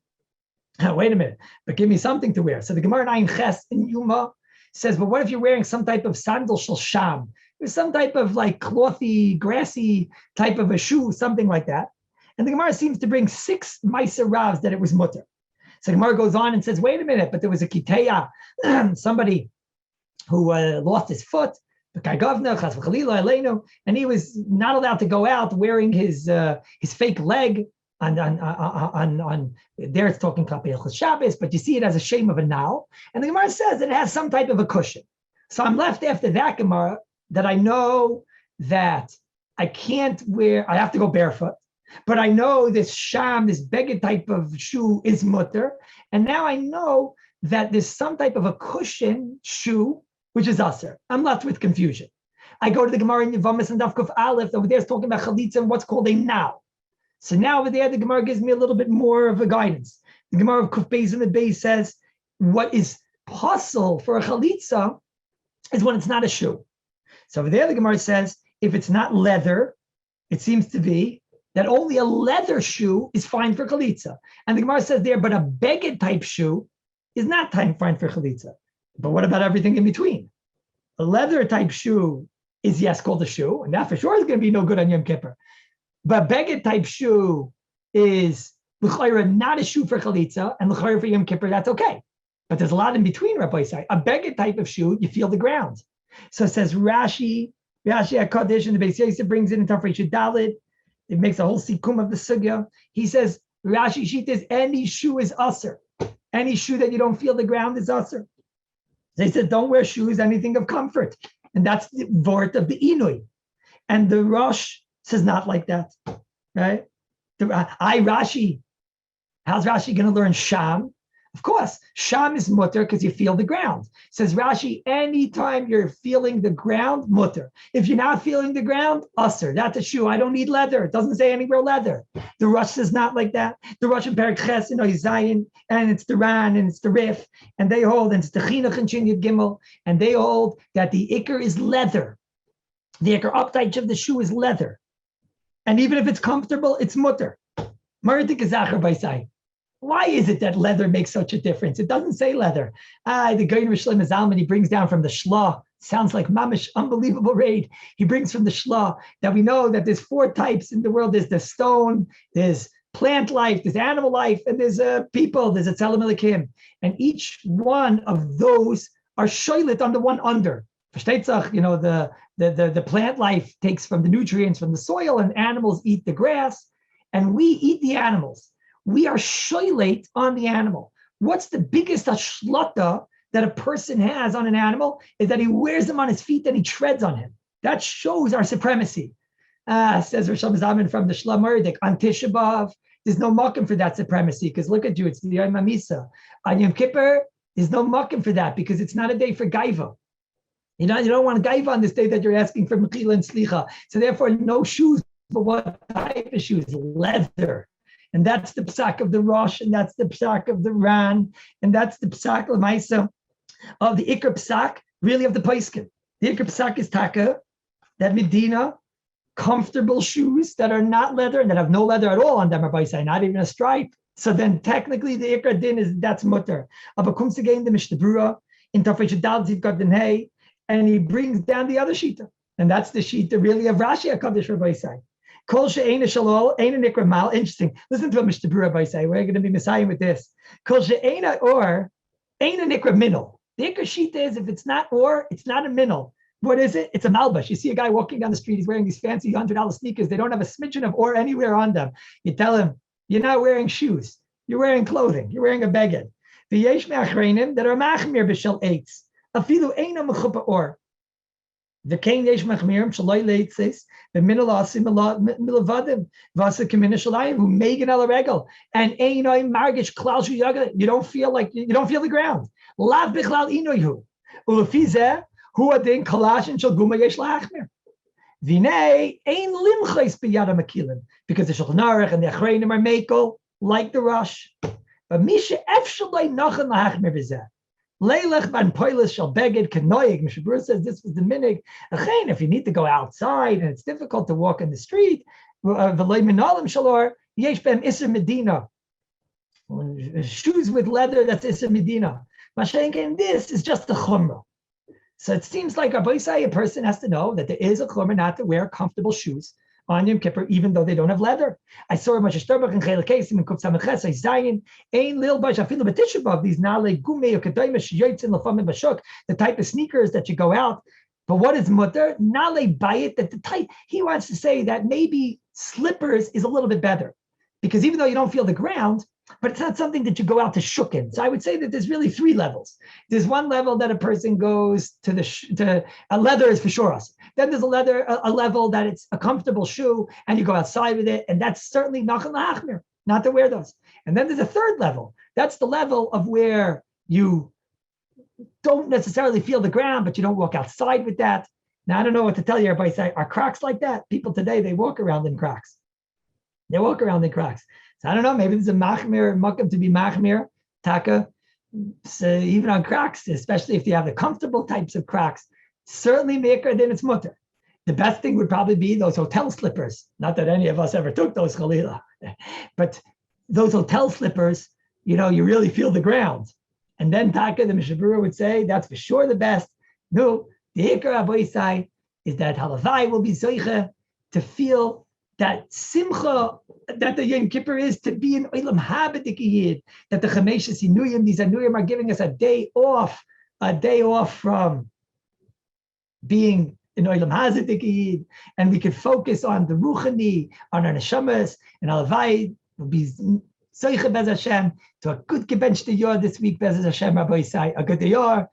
Wait a minute, but give me something to wear. So the Gemara Ayin Ches in Yuma says, but what if you're wearing some type of sandal shel sham? There's some type of like clothy, grassy type of a shoe, something like that. And the Gemara seems to bring 6 Ma'aser Ravs that it was mutter. So the Gemara goes on and says, wait a minute, but there was a kiteya, somebody who lost his foot, And he was not allowed to go out wearing his fake leg on there. It's talking about Hilchos Shabbos, but you see it as a shame of a nal. And the Gemara says that it has some type of a cushion. So I'm left after that Gemara that I know that I can't wear. I have to go barefoot. But I know this sham, this beged type of shoe is mutter. And now I know that there's some type of a cushion shoe, which is aser. I'm left with confusion. I go to the Gemara in Yevamis and Daf Kuf Aleph. Over there it's talking about chalitza and what's called a now. So now over there, the Gemara gives me a little bit more of a guidance. The Gemara of Kuf Beis and the Beis says, what is possible for a chalitza is when it's not a shoe. So over there, the Gemara says, if it's not leather, it seems to be that only a leather shoe is fine for chalitza. And the Gemara says there, but a beged type shoe is not fine for chalitza. But what about everything in between? A leather type shoe is, yes, called a shoe, and that for sure is going to be no good on Yom Kippur. But beged type shoe is l'chayra not a shoe for chalitza, and l'chayra for Yom Kippur, that's okay. But there's a lot in between, Rabbi Say. A beged type of shoe, you feel the ground. So it says Rashi HaKadosh, and the Beis Yosef brings it in Tafresh Daled. It makes a whole sikum of the sugya. He says, Rashi Shita is any shoe is aser. Any shoe that you don't feel the ground is aser. They said, don't wear shoes, anything of comfort. And that's the vort of the Inui. And the Rosh says not like that, right? Rashi, how's Rashi going to learn Sham? Of course, Sham is mutter because you feel the ground. Says Rashi, anytime you're feeling the ground, mutter. If you're not feeling the ground, aser. That's a shoe. I don't need leather. It doesn't say anywhere leather. The Rosh says not like that. The Rosh in Perek Ches, Zion, and it's the Ran, and it's the Rif, and they hold, and it's the Chinuch and Shin Yud Gimel, and they hold that the Iker is leather. The Iker uptight of the shoe is leather. And even if it's comfortable, it's mutter. Maritik Zacher by Sai. Why is it that leather makes such a difference? It doesn't say leather. The Goyin Rishlim Zalman, he brings down from the Shla. Sounds like mamish, unbelievable raid. He brings from the Shla that we know that there's 4 types in the world. There's the stone, there's plant life, there's animal life, and there's people, there's a Tzelem Elikim. And each one of those are shoylet on the one under. Verstetzach, the plant life takes from the nutrients from the soil, and animals eat the grass, and we eat the animals. We are shoylate on the animal. What's the biggest ashlata that a person has on an animal is that he wears them on his feet and he treads on him. That shows our supremacy. Says Rosh Hashanah from the Shla Murdik, on Tisha B'Av, there's no makim for that supremacy because look at you, it's the Yom HaMisa. On Yom Kippur, there's no makim for that because it's not a day for gaiva. You don't want gaiva on this day that you're asking for mechila and slicha. So therefore, no shoes. But what type of shoes? Leather. And that's the psak of the Rosh, and that's the psak of the Ran, and that's the psak l'maisa of the Iker psak, really of the Paiskin. The Iker psak is taka, that Medina, comfortable shoes that are not leather and that have no leather at all on them, or not even a stripe. So then technically the Iker din is that's mutter. Aber comes again the Mishnah Brura in Tafresh Daled Zivkot Den Hey, and he brings down the other shita, and that's the shita really of Rashi HaKadosh Rabbi Say. Kol she'ena shalol, ena nikra mal. Interesting. Listen to what Mr. Brewer by say. We're going to be messiah with this. Kol she'ena or, ena nikra minol. The ikra sheet is if it's not or, it's not a minol. What is it? It's a malbash. You see a guy walking down the street. He's wearing these fancy $100 sneakers. They don't have a smidgen of or anywhere on them. You tell him, you're not wearing shoes. You're wearing clothing. You're wearing a beged. The yesh me'achreinim that are machmir b'shel eitz. Afilu ena mechupa or. The Kain Yesh Machmirim Shaloi Leitzis, the Minalasim Milavadim, Vasa Kamina Shalayim, who Megan Alaregel, and Einoi Margish Klaushu Yaga. You don't feel the ground. Lav Bichlal Inoyhu. Ulafize, who adin Kalash and Shalguma Yesh Lachmir. Vine, Ein Limchais Biyada Makilim, because the Shulchan and the Achreinim are Makel, like the Rosh. But Misha Efshalai Nachan Lachmir Vizeh. Leilech ban poilis shall beged kanoig. Mishabur says this was the minig. Achein, if you need to go outside and it's difficult to walk in the street, v'loy minalim shalor yesh bem iser medina. Shoes with leather, that's iser medina. Mashenkin, this is just a chumrah. So it seems like a person has to know that there is a chumrah not to wear comfortable shoes on Yom Kippur, even though they don't have leather. I saw a Moshe Starbach in Chayla Kesim in Kuf Samachas, Zayin, Ein Lil Bash, Afilu B'Tishabov, these Nale Gume or Kedaimesh Yoitzin Lafamim Bashuk, the type of sneakers that you go out But what is mutter? Nale bayit, that the tight, he wants to say that maybe slippers is a little bit better. Because even though you don't feel the ground, but it's not something that you go out to shook in. So I would say that there's really three levels. There's one level that a person goes to a leather is for sure. Then there's a level that it's a comfortable shoe and you go outside with it. And that's certainly nachal la'achmir, not to wear those. And then there's a third level. That's the level of where you don't necessarily feel the ground, but you don't walk outside with that. Now, I don't know what to tell you. Everybody say, are Crocs like that? People today, they walk around in Crocs. They walk around in Crocs. So I don't know, maybe there's a machmir, mukkam to be machmir, taka. So even on Crocs, especially if you have the comfortable types of Crocs, certainly maker, then it's mutter. The best thing would probably be those hotel slippers. Not that any of us ever took those, Khalila. But those hotel slippers, you really feel the ground. And then taka, the Mishabura would say, that's for sure the best. No, the Ikar Aboisai is that Halavai will be zoiche to feel that simcha that the Yom Kippur is to be in Olam Haba Yid, that the Chameshes Inuyim, these Inuyim are giving us a day off from being in Olam Hazeh Yid, and we could focus on the Ruchani, on our Neshamas, and Halavai will be Zoiche Bez Hashem to a good gebenchte Yor this week, Bez Hashem Rabbi Yisai, a good Yor.